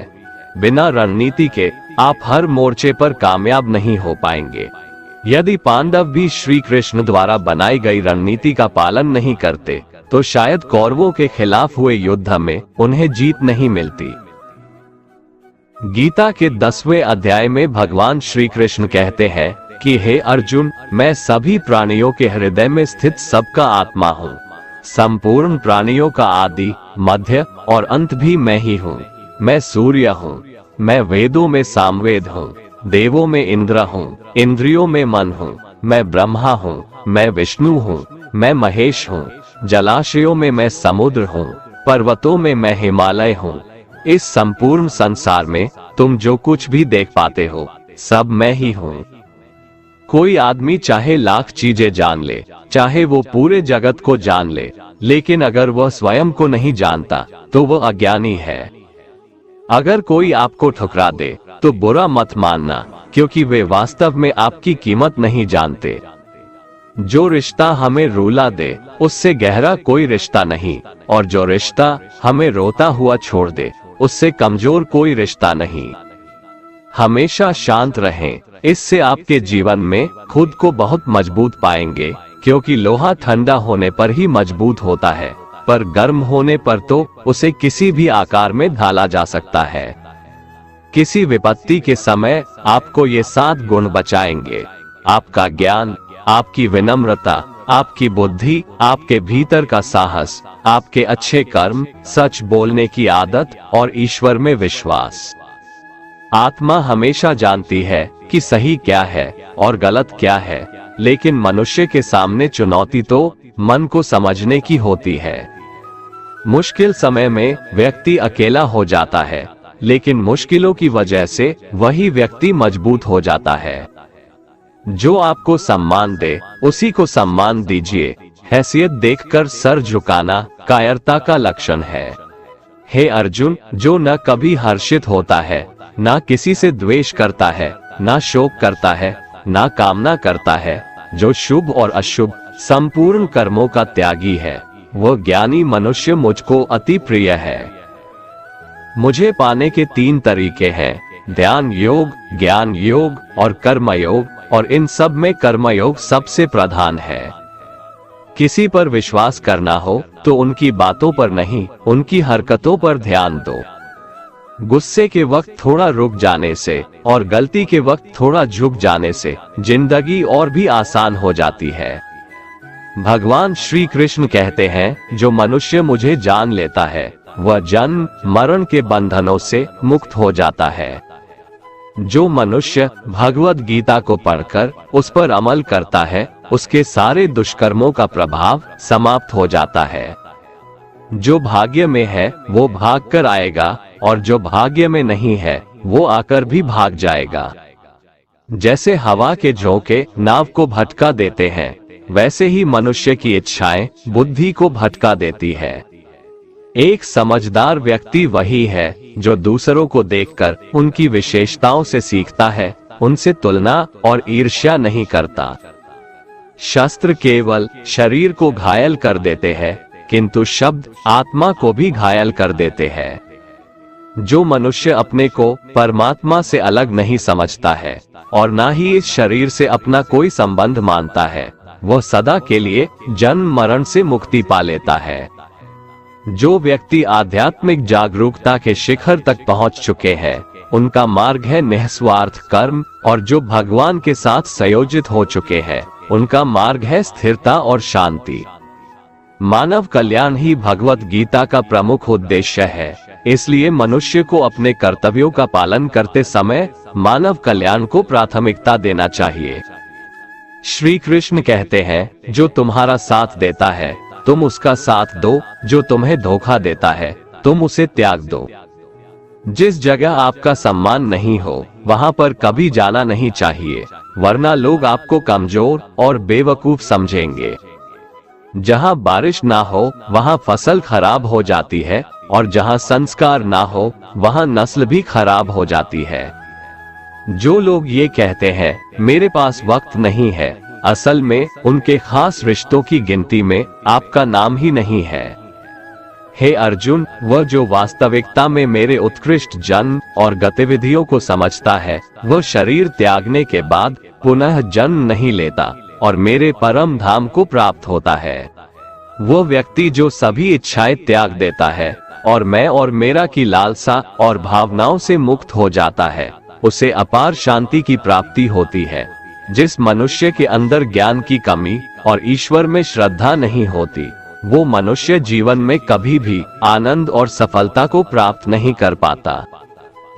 बिना रणनीति के आप हर मोर्चे पर कामयाब नहीं हो पाएंगे। यदि पांडव भी श्री कृष्ण द्वारा बनाई गई रणनीति का पालन नहीं करते तो शायद कौरवों के खिलाफ हुए युद्ध में उन्हें जीत नहीं मिलती। गीता के 10वें अध्याय में भगवान श्री कृष्ण कहते हैं कि हे अर्जुन, मैं सभी प्राणियों के हृदय में स्थित सबका आत्मा हूँ। संपूर्ण प्राणियों का आदि, मध्य और अंत भी मैं ही हूँ। मैं सूर्य हूँ, मैं वेदों में सामवेद हूँ, देवों में इंद्र हूँ, इंद्रियों में मन हूँ, मैं ब्रह्मा हूँ, मैं विष्णु हूँ, मैं महेश हूँ, जलाशयों में मैं समुद्र हूँ, पर्वतों में मैं हिमालय हूँ। इस संपूर्ण संसार में तुम जो कुछ भी देख पाते हो सब मैं ही हूँ। कोई आदमी चाहे लाख चीजें जान ले, चाहे वो पूरे जगत को जान ले, लेकिन अगर वह स्वयं को नहीं जानता तो वह अज्ञानी है। अगर कोई आपको ठुकरा दे तो बुरा मत मानना, क्योंकि वे वास्तव में आपकी कीमत नहीं जानते। जो रिश्ता हमें रुला दे उससे गहरा कोई रिश्ता नहीं, और जो रिश्ता हमें रोता हुआ छोड़ दे उससे कमजोर कोई रिश्ता नहीं। हमेशा शांत रहें, इससे आपके जीवन में खुद को बहुत मजबूत पाएंगे, क्योंकि लोहा ठंडा होने पर ही मजबूत होता है, पर गर्म होने पर तो उसे किसी भी आकार में ढाला जा सकता है। किसी विपत्ति के समय आपको ये 7 गुण बचाएंगे: आपका ज्ञान, आपकी विनम्रता, आपकी बुद्धि, आपके भीतर का साहस, आपके अच्छे कर्म, सच बोलने की आदत और ईश्वर में विश्वास। आत्मा हमेशा जानती है कि सही क्या है और गलत क्या है, लेकिन मनुष्य के सामने चुनौती तो मन को समझने की होती है। मुश्किल समय में व्यक्ति अकेला हो जाता है, लेकिन मुश्किलों की वजह से वही व्यक्ति मजबूत हो जाता है। जो आपको सम्मान दे उसी को सम्मान दीजिए। हैसियत देखकर सर झुकाना कायरता का लक्षण है। हे अर्जुन, जो न कभी हर्षित होता है, न किसी से द्वेष करता है, न शोक करता है, न कामना करता है, जो शुभ और अशुभ संपूर्ण कर्मों का त्यागी है, वह ज्ञानी मनुष्य मुझको अति प्रिय है। मुझे पाने के 3 तरीके हैं: ध्यान योग, ज्ञान योग और कर्म योग, और इन सब में कर्मयोग सबसे प्रधान है। किसी पर विश्वास करना हो तो उनकी बातों पर नहीं, उनकी हरकतों पर ध्यान दो। गुस्से के वक्त थोड़ा रुक जाने से और गलती के वक्त थोड़ा झुक जाने से जिंदगी और भी आसान हो जाती है। भगवान श्री कृष्ण कहते हैं, जो मनुष्य मुझे जान लेता है वह जन्म मरण के बंधनों से मुक्त हो जाता है। जो मनुष्य भगवद गीता को पढ़कर उस पर अमल करता है, उसके सारे दुष्कर्मों का प्रभाव समाप्त हो जाता है। जो भाग्य में है वो भाग कर आएगा, और जो भाग्य में नहीं है वो आकर भी भाग जाएगा। जैसे हवा के झोंके नाव को भटका देते हैं, वैसे ही मनुष्य की इच्छाएं बुद्धि को भटका देती है। एक समझदार व्यक्ति वही है जो दूसरों को देखकर उनकी विशेषताओं से सीखता है, उनसे तुलना और ईर्ष्या नहीं करता। शस्त्र केवल शरीर को घायल कर देते हैं, किंतु शब्द आत्मा को भी घायल कर देते हैं। जो मनुष्य अपने को परमात्मा से अलग नहीं समझता है और ना ही इस शरीर से अपना कोई संबंध मानता है, वह सदा के लिए जन्म मरण से मुक्ति पा लेता है। जो व्यक्ति आध्यात्मिक जागरूकता के शिखर तक पहुंच चुके हैं, उनका मार्ग है निस्वार्थ कर्म, और जो भगवान के साथ संयोजित हो चुके हैं, उनका मार्ग है स्थिरता और शांति। मानव कल्याण ही भगवत गीता का प्रमुख उद्देश्य है। इसलिए मनुष्य को अपने कर्तव्यों का पालन करते समय मानव कल्याण को प्राथमिकता देना चाहिए। श्री कृष्ण कहते हैं, जो तुम्हारा साथ देता है तुम उसका साथ दो, जो तुम्हें धोखा देता है तुम उसे त्याग दो। जिस जगह आपका सम्मान नहीं हो वहां पर कभी जाना नहीं चाहिए, वरना लोग आपको कमजोर और बेवकूफ समझेंगे। जहां बारिश ना हो वहां फसल खराब हो जाती है, और जहां संस्कार ना हो वहां नस्ल भी खराब हो जाती है। जो लोग ये कहते हैं मेरे पास वक्त नहीं है, असल में उनके खास रिश्तों की गिनती में आपका नाम ही नहीं है। हे अर्जुन, वह जो वास्तविकता में मेरे उत्कृष्ट जन्म और गतिविधियों को समझता है, वह शरीर त्यागने के बाद पुनः जन्म नहीं लेता और मेरे परम धाम को प्राप्त होता है। वो व्यक्ति जो सभी इच्छाएं त्याग देता है और मैं और मेरा की लालसा और भावनाओं से मुक्त हो जाता है, उसे अपार शांति की प्राप्ति होती है। जिस मनुष्य के अंदर ज्ञान की कमी और ईश्वर में श्रद्धा नहीं होती, वो मनुष्य जीवन में कभी भी आनंद और सफलता को प्राप्त नहीं कर पाता।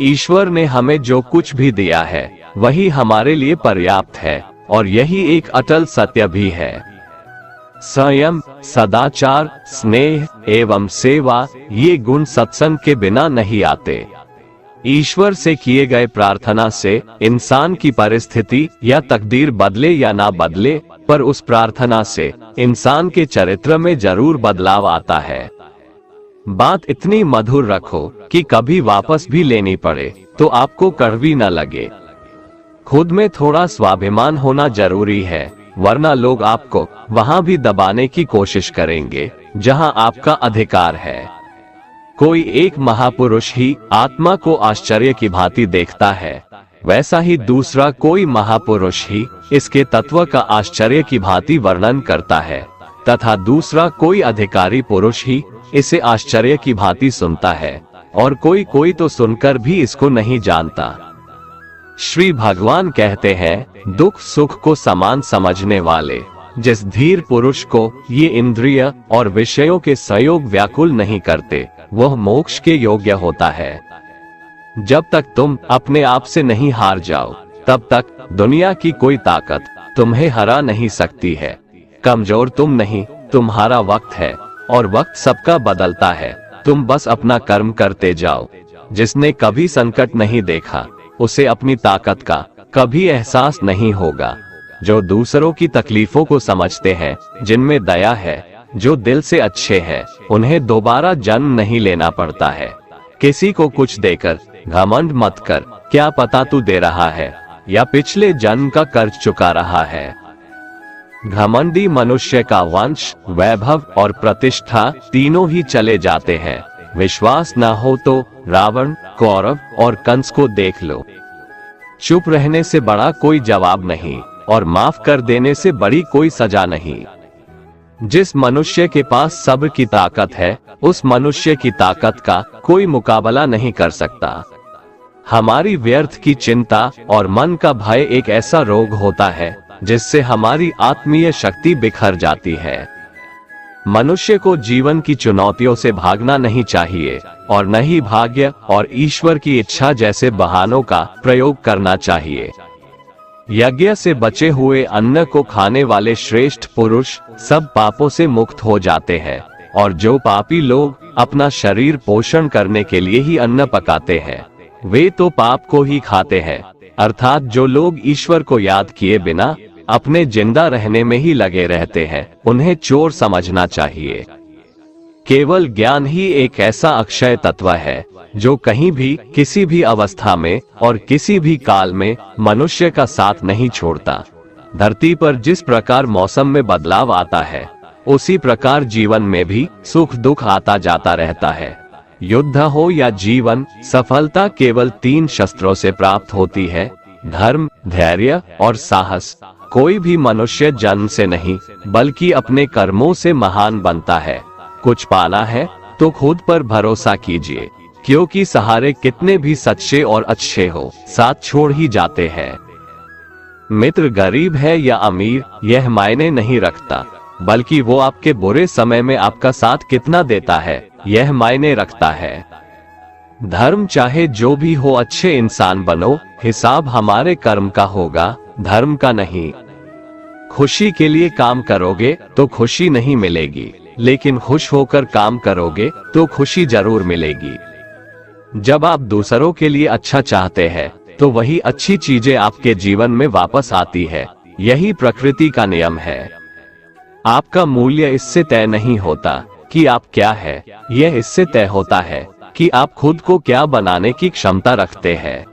ईश्वर ने हमें जो कुछ भी दिया है वही हमारे लिए पर्याप्त है, और यही एक अटल सत्य भी है। संयम, सदाचार, स्नेह एवं सेवा, ये गुण सत्संग के बिना नहीं आते। ईश्वर से किए गए प्रार्थना से इंसान की परिस्थिति या तकदीर बदले या ना बदले, पर उस प्रार्थना से इंसान के चरित्र में जरूर बदलाव आता है। बात इतनी मधुर रखो कि कभी वापस भी लेनी पड़े तो आपको कड़वी न लगे। खुद में थोड़ा स्वाभिमान होना जरूरी है, वरना लोग आपको वहां भी दबाने की कोशिश करेंगे जहां आपका अधिकार है। कोई एक महापुरुष ही आत्मा को आश्चर्य की भांति देखता है, वैसा ही दूसरा कोई महापुरुष ही इसके तत्व का आश्चर्य की भांति वर्णन करता है, तथा दूसरा कोई अधिकारी पुरुष ही इसे आश्चर्य की भांति सुनता है, और कोई तो सुनकर भी इसको नहीं जानता। श्री भगवान कहते हैं, दुख सुख को समान समझने वाले जिस धीर पुरुष को ये इंद्रिय और विषयों के संयोग व्याकुल नहीं करते, वह मोक्ष के योग्य होता है। जब तक तुम अपने आप से नहीं हार जाओ, तब तक दुनिया की कोई ताकत तुम्हें हरा नहीं सकती है। कमजोर तुम नहीं, तुम्हारा वक्त है, और वक्त सबका बदलता है। तुम बस अपना कर्म करते जाओ। जिसने कभी संकट नहीं देखा, उसे अपनी ताकत का कभी एहसास नहीं होगा। जो दूसरों की तकलीफों को समझते हैं, जिनमें दया है, जो दिल से अच्छे हैं, उन्हें दोबारा जन्म नहीं लेना पड़ता है। किसी को कुछ देकर घमंड मत कर, क्या पता तू दे रहा है या पिछले जन्म का कर्ज चुका रहा है। घमंडी मनुष्य का वंश, वैभव और प्रतिष्ठा तीनों ही चले जाते हैं। विश्वास ना हो तो रावण, कौरव और कंस को देख लो। चुप रहने से बड़ा कोई जवाब नहीं, और माफ कर देने से बड़ी कोई सजा नहीं। जिस मनुष्य के पास सब्र की ताकत है, उस मनुष्य की ताकत का कोई मुकाबला नहीं कर सकता। हमारी व्यर्थ की चिंता और मन का भय एक ऐसा रोग होता है जिससे हमारी आत्मीय शक्ति बिखर जाती है। मनुष्य को जीवन की चुनौतियों से भागना नहीं चाहिए, और न ही भाग्य और ईश्वर की इच्छा जैसे बहानों का प्रयोग करना चाहिए। यज्ञ से बचे हुए अन्न को खाने वाले श्रेष्ठ पुरुष सब पापों से मुक्त हो जाते हैं, और जो पापी लोग अपना शरीर पोषण करने के लिए ही अन्न पकाते हैं, वे तो पाप को ही खाते हैं। अर्थात जो लोग ईश्वर को याद किए बिना अपने जिंदा रहने में ही लगे रहते हैं, उन्हें चोर समझना चाहिए। केवल ज्ञान ही एक ऐसा अक्षय तत्व है जो कहीं भी, किसी भी अवस्था में और किसी भी काल में मनुष्य का साथ नहीं छोड़ता। धरती पर जिस प्रकार मौसम में बदलाव आता है, उसी प्रकार जीवन में भी सुख दुख आता जाता रहता है। युद्ध हो या जीवन, सफलता केवल 3 शस्त्रों से प्राप्त होती है: धर्म, धैर्य और साहस। कोई भी मनुष्य जन्म से नहीं बल्कि अपने कर्मों से महान बनता है। कुछ पाना है तो खुद पर भरोसा कीजिए, क्योंकि सहारे कितने भी सच्चे और अच्छे हो, साथ छोड़ ही जाते हैं। मित्र गरीब है या अमीर, यह मायने नहीं रखता, बल्कि वो आपके बुरे समय में आपका साथ कितना देता है, यह मायने रखता है। धर्म चाहे जो भी हो, अच्छे इंसान बनो, हिसाब हमारे कर्म का होगा, धर्म का नहीं। खुशी के लिए काम करोगे तो खुशी नहीं मिलेगी, लेकिन खुश होकर काम करोगे तो खुशी जरूर मिलेगी। जब आप दूसरों के लिए अच्छा चाहते हैं तो वही अच्छी चीजें आपके जीवन में वापस आती है। यही प्रकृति का नियम है। आपका मूल्य इससे तय नहीं होता कि आप क्या है, यह इससे तय होता है कि आप खुद को क्या बनाने की क्षमता रखते हैं।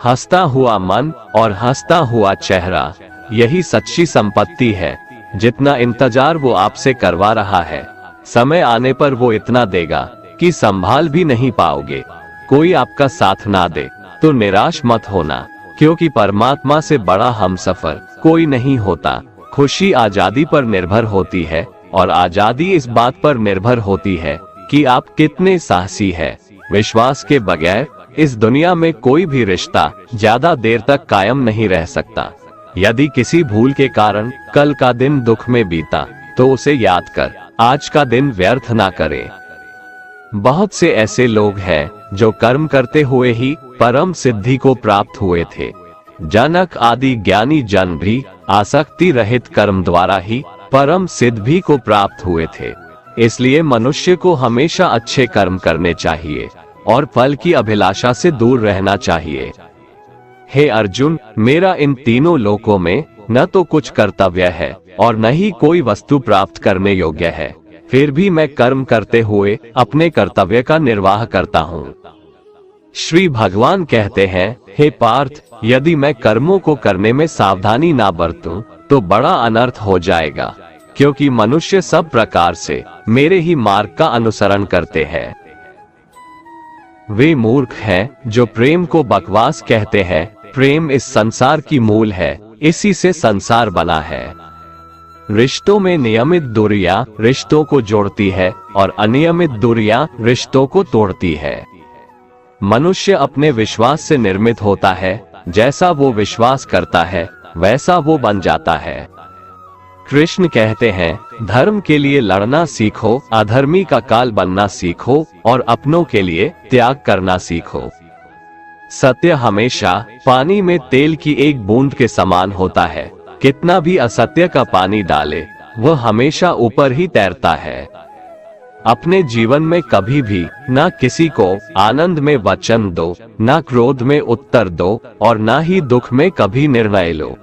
हंसता हुआ मन और हंसता हुआ चेहरा, यही सच्ची संपत्ति है। जितना इंतजार वो आपसे करवा रहा है, समय आने पर वो इतना देगा कि संभाल भी नहीं पाओगे। कोई आपका साथ ना दे तो निराश मत होना, क्योंकि परमात्मा से बड़ा हमसफर कोई नहीं होता। खुशी आजादी पर निर्भर होती है और आजादी इस बात पर निर्भर होती है कि आप कितने साहसी हैं। विश्वास के बगैर इस दुनिया में कोई भी रिश्ता ज्यादा देर तक कायम नहीं रह सकता। यदि किसी भूल के कारण कल का दिन दुख में बीता तो उसे याद कर आज का दिन व्यर्थ ना करे। बहुत से ऐसे लोग हैं जो कर्म करते हुए ही परम सिद्धि को प्राप्त हुए थे। जनक आदि ज्ञानी जन भी आसक्ति रहित कर्म द्वारा ही परम सिद्धि को प्राप्त हुए थे। इसलिए मनुष्य को हमेशा अच्छे कर्म करने चाहिए और फल की अभिलाषा से दूर रहना चाहिए। हे अर्जुन, मेरा इन तीनों लोकों में न तो कुछ कर्तव्य है और न ही कोई वस्तु प्राप्त करने योग्य है, फिर भी मैं कर्म करते हुए अपने कर्तव्य का निर्वाह करता हूँ। श्री भगवान कहते हैं, हे पार्थ, यदि मैं कर्मों को करने में सावधानी ना बरतूं तो बड़ा अनर्थ हो जाएगा, क्योंकि मनुष्य सब प्रकार से मेरे ही मार्ग का अनुसरण करते हैं। वे मूर्ख हैं जो प्रेम को बकवास कहते हैं। प्रेम इस संसार की मूल है, इसी से संसार बना है। रिश्तों में नियमित दूरियां रिश्तों को जोड़ती है और अनियमित दूरियां रिश्तों को तोड़ती है। मनुष्य अपने विश्वास से निर्मित होता है। जैसा वो विश्वास करता है वैसा वो बन जाता है। कृष्ण कहते हैं, धर्म के लिए लड़ना सीखो, अधर्मी का काल बनना सीखो और अपनों के लिए त्याग करना सीखो। सत्य हमेशा पानी में तेल की एक बूंद के समान होता है। कितना भी असत्य का पानी डाले, वह हमेशा ऊपर ही तैरता है। अपने जीवन में कभी भी ना किसी को आनंद में वचन दो, ना क्रोध में उत्तर दो और ना ही दुख में कभी निर्णय लो।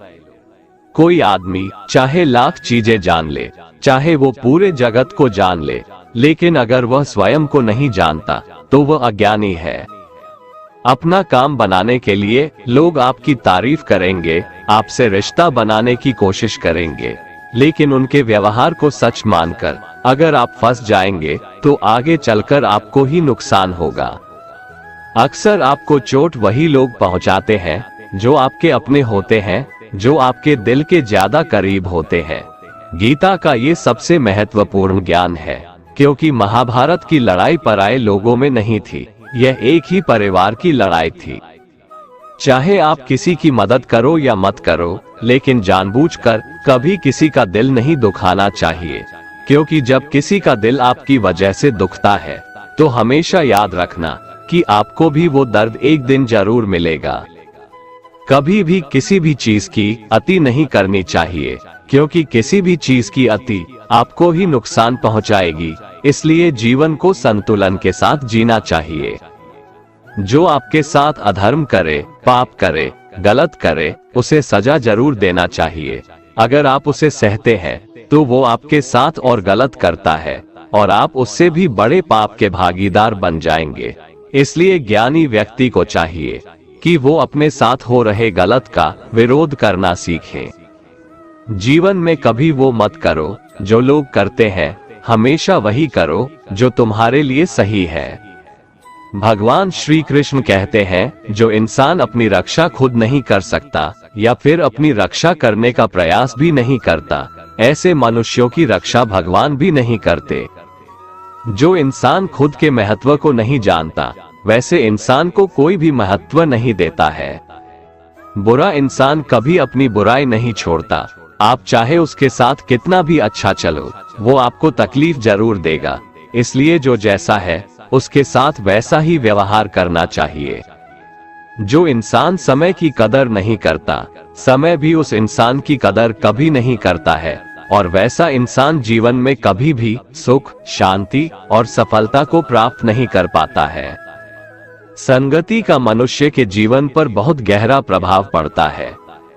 कोई आदमी चाहे लाख चीजें जान ले, चाहे वो पूरे जगत को जान ले, लेकिन अगर वह स्वयं को नहीं जानता तो वह अज्ञानी है। अपना काम बनाने के लिए लोग आपकी तारीफ करेंगे, आपसे रिश्ता बनाने की कोशिश करेंगे, लेकिन उनके व्यवहार को सच मानकर अगर आप फंस जाएंगे तो आगे चलकर आपको ही नुकसान होगा। अक्सर आपको चोट वही लोग पहुंचाते हैं जो आपके अपने होते हैं, जो आपके दिल के ज्यादा करीब होते हैं। गीता का ये सबसे महत्वपूर्ण ज्ञान है, क्योंकि महाभारत की लड़ाई पराये लोगों में नहीं थी, यह एक ही परिवार की लड़ाई थी। चाहे आप किसी की मदद करो या मत करो, लेकिन जानबूझकर कभी किसी का दिल नहीं दुखाना चाहिए, क्योंकि जब किसी का दिल आपकी वजह से दुखता है तो हमेशा याद रखना कि आपको भी वो दर्द एक दिन जरूर मिलेगा। कभी भी किसी भी चीज की अति नहीं करनी चाहिए, क्योंकि किसी भी चीज की अति आपको ही नुकसान पहुंचाएगी। इसलिए जीवन को संतुलन के साथ जीना चाहिए। जो आपके साथ अधर्म करे, पाप करे, गलत करे, उसे सजा जरूर देना चाहिए। अगर आप उसे सहते हैं तो वो आपके साथ और गलत करता है और आप उससे भी बड़े पाप के भागीदार बन जाएंगे। इसलिए ज्ञानी व्यक्ति को चाहिए कि वो अपने साथ हो रहे गलत का विरोध करना सीखे। जीवन में कभी वो मत करो जो लोग करते हैं, हमेशा वही करो जो तुम्हारे लिए सही है। भगवान श्री कृष्ण कहते हैं, जो इंसान अपनी रक्षा खुद नहीं कर सकता या फिर अपनी रक्षा करने का प्रयास भी नहीं करता, ऐसे मनुष्यों की रक्षा भगवान भी नहीं करते। जो इंसान खुद के महत्व को नहीं जानता, वैसे इंसान को कोई भी महत्व नहीं देता है। बुरा इंसान कभी अपनी बुराई नहीं छोड़ता। आप चाहे उसके साथ कितना भी अच्छा चलो, वो आपको तकलीफ जरूर देगा। इसलिए जो जैसा है उसके साथ वैसा ही व्यवहार करना चाहिए। जो इंसान समय की कदर नहीं करता, समय भी उस इंसान की कदर कभी नहीं करता है और वैसा इंसान जीवन में कभी भी सुख, शांति और सफलता को प्राप्त नहीं कर पाता है। संगति का मनुष्य के जीवन पर बहुत गहरा प्रभाव पड़ता है।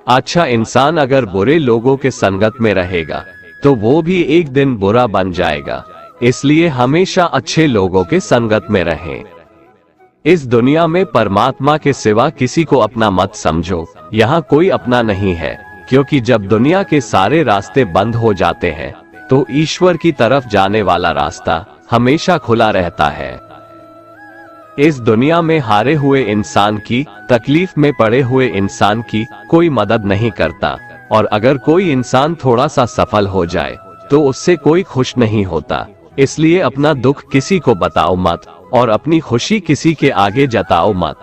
अच्छा इंसान अगर बुरे लोगों के संगत में रहेगा तो वो भी एक दिन बुरा बन जाएगा। इसलिए हमेशा अच्छे लोगों के संगत में रहें। इस दुनिया में परमात्मा के सिवा किसी को अपना मत समझो। यहाँ कोई अपना नहीं है, क्योंकि जब दुनिया के सारे रास्ते बंद हो जाते हैं तो ईश्वर की तरफ जाने वाला रास्ता हमेशा खुला रहता है। इस दुनिया में हारे हुए इंसान की, तकलीफ में पड़े हुए इंसान की कोई मदद नहीं करता और अगर कोई इंसान थोड़ा सा सफल हो जाए तो उससे कोई खुश नहीं होता। इसलिए अपना दुख किसी को बताओ मत और अपनी खुशी किसी के आगे जताओ मत।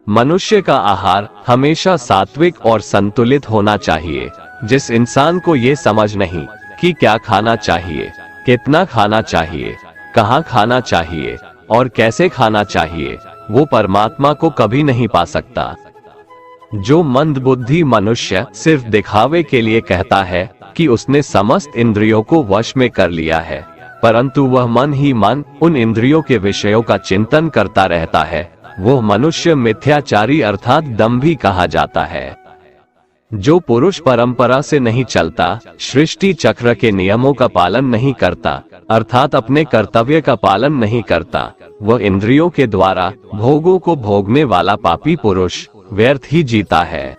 मनुष्य का आहार हमेशा सात्विक और संतुलित होना चाहिए। जिस इंसान को ये समझ नहीं कि क्या खाना चाहिए, कितना खाना चाहिए, कहाँ खाना चाहिए और कैसे खाना चाहिए, वो परमात्मा को कभी नहीं पा सकता। जो मंदबुद्धि मनुष्य सिर्फ दिखावे के लिए कहता है कि उसने समस्त इंद्रियों को वश में कर लिया है, परंतु वह मन ही मन उन इंद्रियों के विषयों का चिंतन करता रहता है, वो मनुष्य मिथ्याचारी अर्थात दंभी कहा जाता है। जो पुरुष परंपरा से नहीं चलता, सृष्टि चक्र के नियमों का पालन नहीं करता, अर्थात अपने कर्तव्य का पालन नहीं करता, वह इंद्रियों के द्वारा भोगों को भोगने वाला पापी पुरुष व्यर्थ ही जीता है।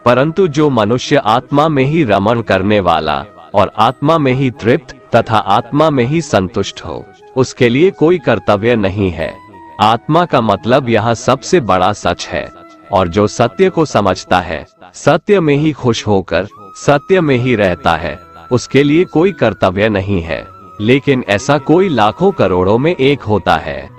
परंतु जो मनुष्य आत्मा में ही रमण करने वाला और आत्मा में ही तृप्त तथा आत्मा में ही संतुष्ट हो, उसके लिए कोई कर्तव्य नहीं है। आत्मा का मतलब यहाँ सबसे बड़ा सच है और जो सत्य को समझता है, सत्य में ही खुश होकर सत्य में ही रहता है, उसके लिए कोई कर्तव्य नहीं है। लेकिन ऐसा कोई लाखों करोड़ों में एक होता है।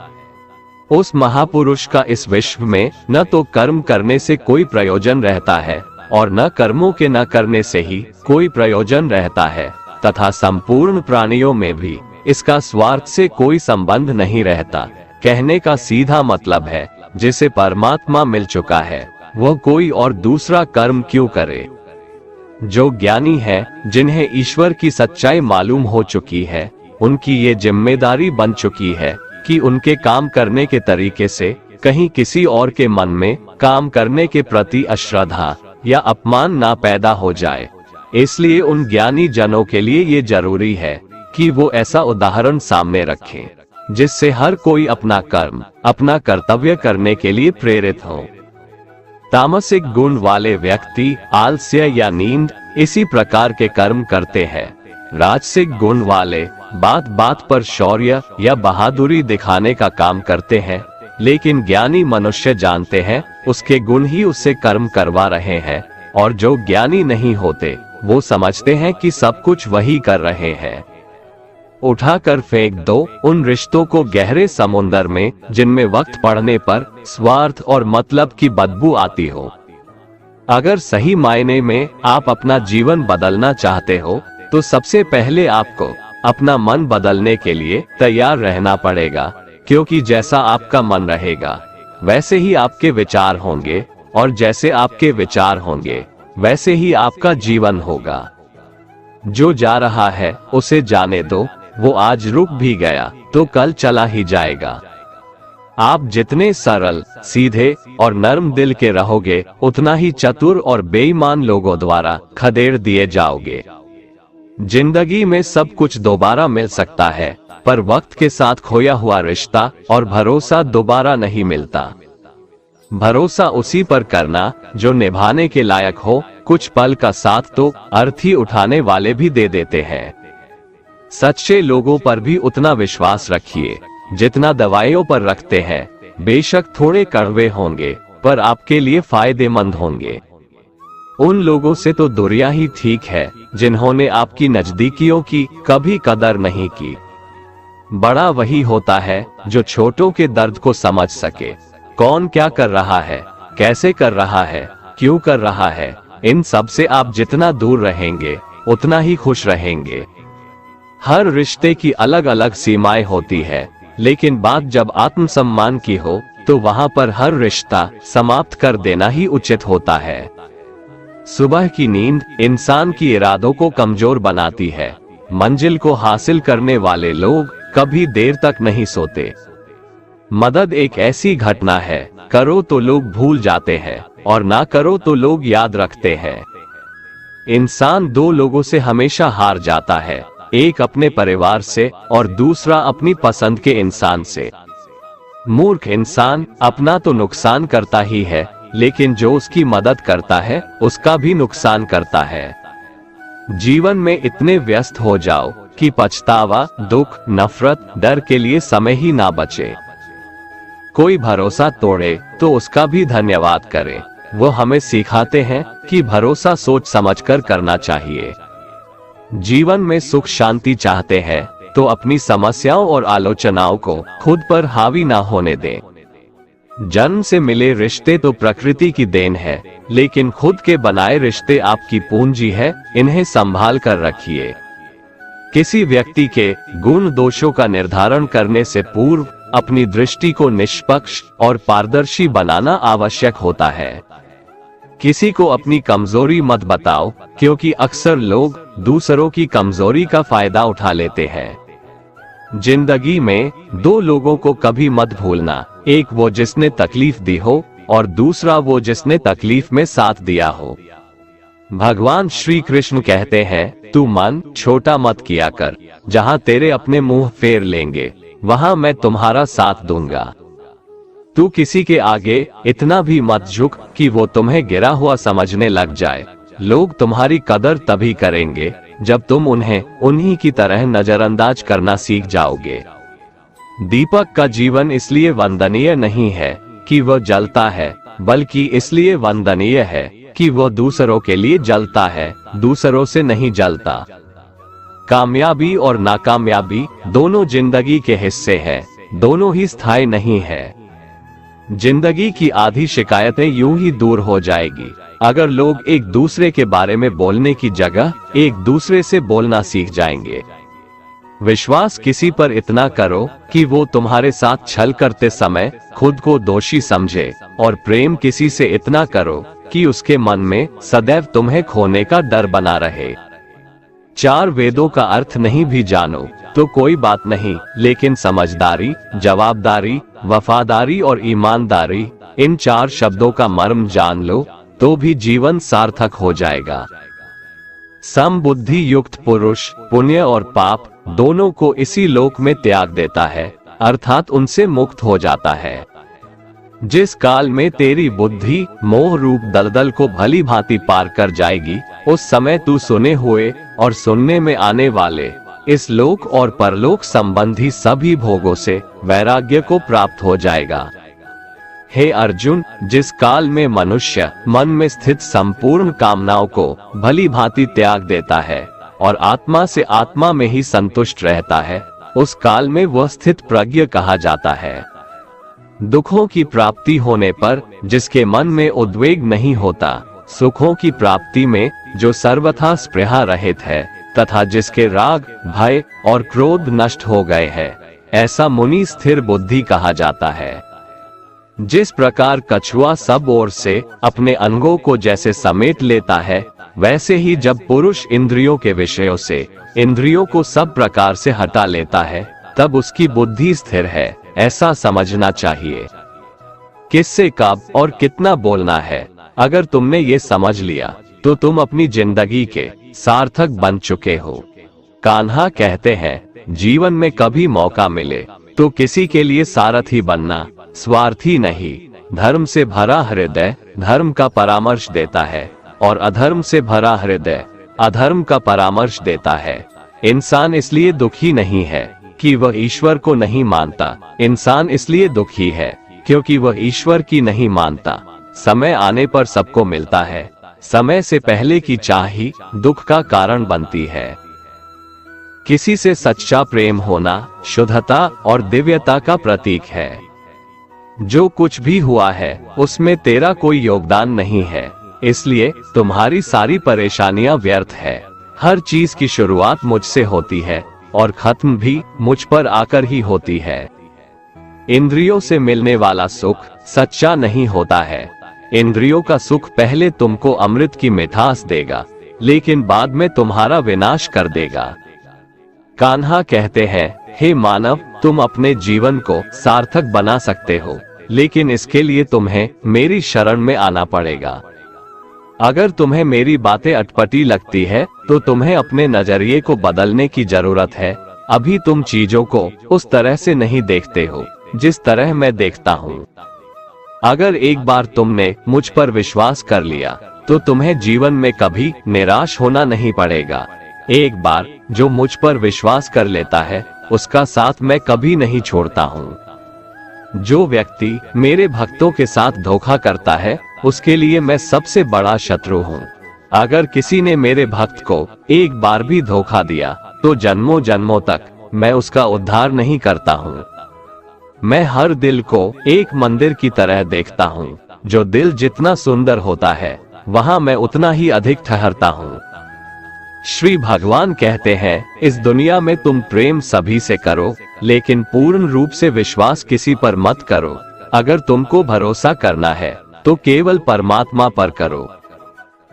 उस महापुरुष का इस विश्व में न तो कर्म करने से कोई प्रयोजन रहता है और न कर्मों के न करने से ही कोई प्रयोजन रहता है, तथा संपूर्ण प्राणियों में भी इसका स्वार्थ से कोई संबंध नहीं रहता। कहने का सीधा मतलब है, जिसे परमात्मा मिल चुका है वह कोई और दूसरा कर्म क्यों करे। जो ज्ञानी है, जिन्हें ईश्वर की सच्चाई मालूम हो चुकी है, उनकी ये जिम्मेदारी बन चुकी है कि उनके काम करने के तरीके से कहीं किसी और के मन में काम करने के प्रति अश्रद्धा या अपमान ना पैदा हो जाए। इसलिए उन ज्ञानी जनों के लिए ये जरूरी है कि वो ऐसा उदाहरण सामने रखें जिससे हर कोई अपना कर्म, अपना कर्तव्य करने के लिए प्रेरित हो। तामसिक गुण वाले व्यक्ति आलस्य या नींद इसी प्रकार के कर्म करते हैं। राजसिक गुण वाले बात बात पर शौर्य या बहादुरी दिखाने का काम करते हैं, लेकिन ज्ञानी मनुष्य जानते हैं उसके गुण ही उससे कर्म करवा रहे हैं, और जो ज्ञानी नहीं होते वो समझते हैं कि सब कुछ वही कर रहे हैं। उठाकर फेंक दो उन रिश्तों को गहरे समुंदर में जिनमें वक्त पड़ने पर स्वार्थ और मतलब की बदबू आती हो। अगर सही मायने में आप अपना जीवन बदलना चाहते हो तो सबसे पहले आपको अपना मन बदलने के लिए तैयार रहना पड़ेगा, क्योंकि जैसा आपका मन रहेगा वैसे ही आपके विचार होंगे, और जैसे आपके विचार होंगे वैसे ही आपका जीवन होगा। जो जा रहा है उसे जाने दो, वो आज रुक भी गया तो कल चला ही जाएगा। आप जितने सरल, सीधे और नर्म दिल के रहोगे, उतना ही चतुर और बेईमान लोगों द्वारा खदेड़ दिए जाओगे। जिंदगी में सब कुछ दोबारा मिल सकता है, पर वक्त के साथ खोया हुआ रिश्ता और भरोसा दोबारा नहीं मिलता। भरोसा उसी पर करना जो निभाने के लायक हो। कुछ पल का साथ तो अर्थी उठाने वाले भी दे देते हैं। सच्चे लोगों पर भी उतना विश्वास रखिए जितना दवाइयों पर रखते हैं। बेशक थोड़े कड़वे होंगे, पर आपके लिए फायदेमंद होंगे। उन लोगों से तो दूरियां ही ठीक है जिन्होंने आपकी नजदीकियों की कभी कदर नहीं की। बड़ा वही होता है जो छोटों के दर्द को समझ सके। कौन क्या कर रहा है, कैसे कर रहा है, क्यों कर रहा है, इन सब से आप जितना दूर रहेंगे उतना ही खुश रहेंगे। हर रिश्ते की अलग अलग सीमाएं होती है, लेकिन बात जब आत्मसम्मान की हो तो वहां पर हर रिश्ता समाप्त कर देना ही उचित होता है। सुबह की नींद इंसान की इरादों को कमजोर बनाती है। मंजिल को हासिल करने वाले लोग कभी देर तक नहीं सोते। मदद एक ऐसी घटना है, करो तो लोग भूल जाते हैं और ना करो तो लोग याद रखते हैं। इंसान दो लोगों से हमेशा हार जाता है, एक अपने परिवार से और दूसरा अपनी पसंद के इंसान से। मूर्ख इंसान अपना तो नुकसान करता ही है, लेकिन जो उसकी मदद करता है उसका भी नुकसान करता है। जीवन में इतने व्यस्त हो जाओ कि पछतावा, दुख, नफरत, डर के लिए समय ही ना बचे। कोई भरोसा तोड़े तो उसका भी धन्यवाद करे। वो हमें सिखाते हैं कि भरोसा सोच समझकर करना चाहिए। जीवन में सुख शांति चाहते हैं तो अपनी समस्याओं और आलोचनाओं को खुद पर हावी ना होने दें। जन्म से मिले रिश्ते तो प्रकृति की देन है, लेकिन खुद के बनाए रिश्ते आपकी पूंजी है, इन्हें संभाल कर रखिए। किसी व्यक्ति के गुण दोषों का निर्धारण करने से पूर्व अपनी दृष्टि को निष्पक्ष और पारदर्शी बनाना आवश्यक होता है। किसी को अपनी कमजोरी मत बताओ, क्योंकि अक्सर लोग दूसरों की कमजोरी का फायदा उठा लेते हैं। जिंदगी में दो लोगों को कभी मत भूलना, एक वो जिसने तकलीफ दी हो और दूसरा वो जिसने तकलीफ में साथ दिया हो। भगवान श्री कृष्ण कहते हैं, तू मन छोटा मत किया कर, जहाँ तेरे अपने मुंह फेर लेंगे वहाँ मैं तुम्हारा साथ दूंगा। तू किसी के आगे इतना भी मत झुक कि वो तुम्हें गिरा हुआ समझने लग जाए। लोग तुम्हारी कदर तभी करेंगे जब तुम उन्हें उन्हीं की तरह नजरअंदाज करना सीख जाओगे। दीपक का जीवन इसलिए वंदनीय नहीं है कि वह जलता है, बल्कि इसलिए वंदनीय है कि वह दूसरों के लिए जलता है, दूसरों से नहीं जलता। कामयाबी और नाकामयाबी दोनों जिंदगी के हिस्से हैं, दोनों ही स्थायी नहीं है। जिंदगी की आधी शिकायतें यूं ही दूर हो जाएगी अगर लोग एक दूसरे के बारे में बोलने की जगह एक दूसरे से बोलना सीख जाएंगे। विश्वास किसी पर इतना करो कि वो तुम्हारे साथ छल करते समय खुद को दोषी समझे, और प्रेम किसी से इतना करो कि उसके मन में सदैव तुम्हें खोने का डर बना रहे। चार वेदों का अर्थ नहीं भी जानो तो कोई बात नहीं, लेकिन समझदारी, जवाबदारी, वफादारी और ईमानदारी, इन चार शब्दों का मर्म जान लो तो भी जीवन सार्थक हो जाएगा। समबुद्धि युक्त पुरुष पुण्य और पाप दोनों को इसी लोक में त्याग देता है, अर्थात उनसे मुक्त हो जाता है। जिस काल में तेरी बुद्धि मोह रूप दलदल को भली भांति पार कर जाएगी, उस समय तू सुने हुए और सुनने में आने वाले इस लोक और परलोक संबंधी सभी भोगों से वैराग्य को प्राप्त हो जाएगा। हे अर्जुन, जिस काल में मनुष्य मन में स्थित संपूर्ण कामनाओं को भली भांति त्याग देता है और आत्मा से आत्मा में ही संतुष्ट रहता है, उस काल में वह स्थित प्रज्ञ कहा जाता है। दुखों की प्राप्ति होने पर जिसके मन में उद्वेग नहीं होता, सुखों की प्राप्ति में जो सर्वथा स्पृहा रहित है, तथा जिसके राग, भय और क्रोध नष्ट हो गए हैं, ऐसा मुनि स्थिर बुद्धि कहा जाता है। जिस प्रकार कछुआ सब ओर से अपने अंगों को जैसे समेट लेता है, वैसे ही जब पुरुष इंद्रियों के विषयों से इंद्रियों को सब प्रकार से हटा लेता है, तब उसकी बुद्धि स्थिर है, ऐसा समझना चाहिए। किससे कब और कितना बोलना है, अगर तुमने ये समझ लिया तो तुम अपनी जिंदगी के सार्थक बन चुके हो। कान्हा कहते हैं, जीवन में कभी मौका मिले तो किसी के लिए सारथी बनना, स्वार्थी नहीं। धर्म से भरा हृदय धर्म का परामर्श देता है और अधर्म से भरा हृदय अधर्म का परामर्श देता है। इंसान इसलिए दुखी नहीं है कि वह ईश्वर को नहीं मानता, इंसान इसलिए दुखी है क्योंकि वह ईश्वर की नहीं मानता। समय आने पर सबको मिलता है, समय से पहले की चाह ही दुख का कारण बनती है। किसी से सच्चा प्रेम होना शुद्धता और दिव्यता का प्रतीक है। जो कुछ भी हुआ है उसमें तेरा कोई योगदान नहीं है, इसलिए तुम्हारी सारी परेशानियां व्यर्थ है। हर चीज की शुरुआत मुझसे होती है और खत्म भी मुझ पर आकर ही होती है। इंद्रियों से मिलने वाला सुख सच्चा नहीं होता है। इंद्रियों का सुख पहले तुमको अमृत की मिठास देगा, लेकिन बाद में तुम्हारा विनाश कर देगा। कान्हा कहते हैं, हे मानव, तुम अपने जीवन को सार्थक बना सकते हो, लेकिन इसके लिए तुम्हें मेरी शरण में आना पड़ेगा। अगर तुम्हें मेरी बातें अटपटी लगती है तो तुम्हें अपने नजरिए को बदलने की जरूरत है। अभी तुम चीजों को उस तरह से नहीं देखते हो जिस तरह मैं देखता हूँ। अगर एक बार तुमने मुझ पर विश्वास कर लिया तो तुम्हें जीवन में कभी निराश होना नहीं पड़ेगा। एक बार जो मुझ पर विश्वास कर लेता है उसका साथ मैं कभी नहीं छोड़ता हूँ। जो व्यक्ति मेरे भक्तों के साथ धोखा करता है उसके लिए मैं सबसे बड़ा शत्रु हूँ। अगर किसी ने मेरे भक्त को एक बार भी धोखा दिया तो जन्मों जन्मों तक मैं उसका उद्धार नहीं करता हूँ। मैं हर दिल को एक मंदिर की तरह देखता हूँ। जो दिल जितना सुंदर होता है वहाँ मैं उतना ही अधिक ठहरता हूँ। श्री भगवान कहते हैं, इस दुनिया में तुम प्रेम सभी से करो, लेकिन पूर्ण रूप से विश्वास किसी पर मत करो। अगर तुमको भरोसा करना है तो केवल परमात्मा पर करो।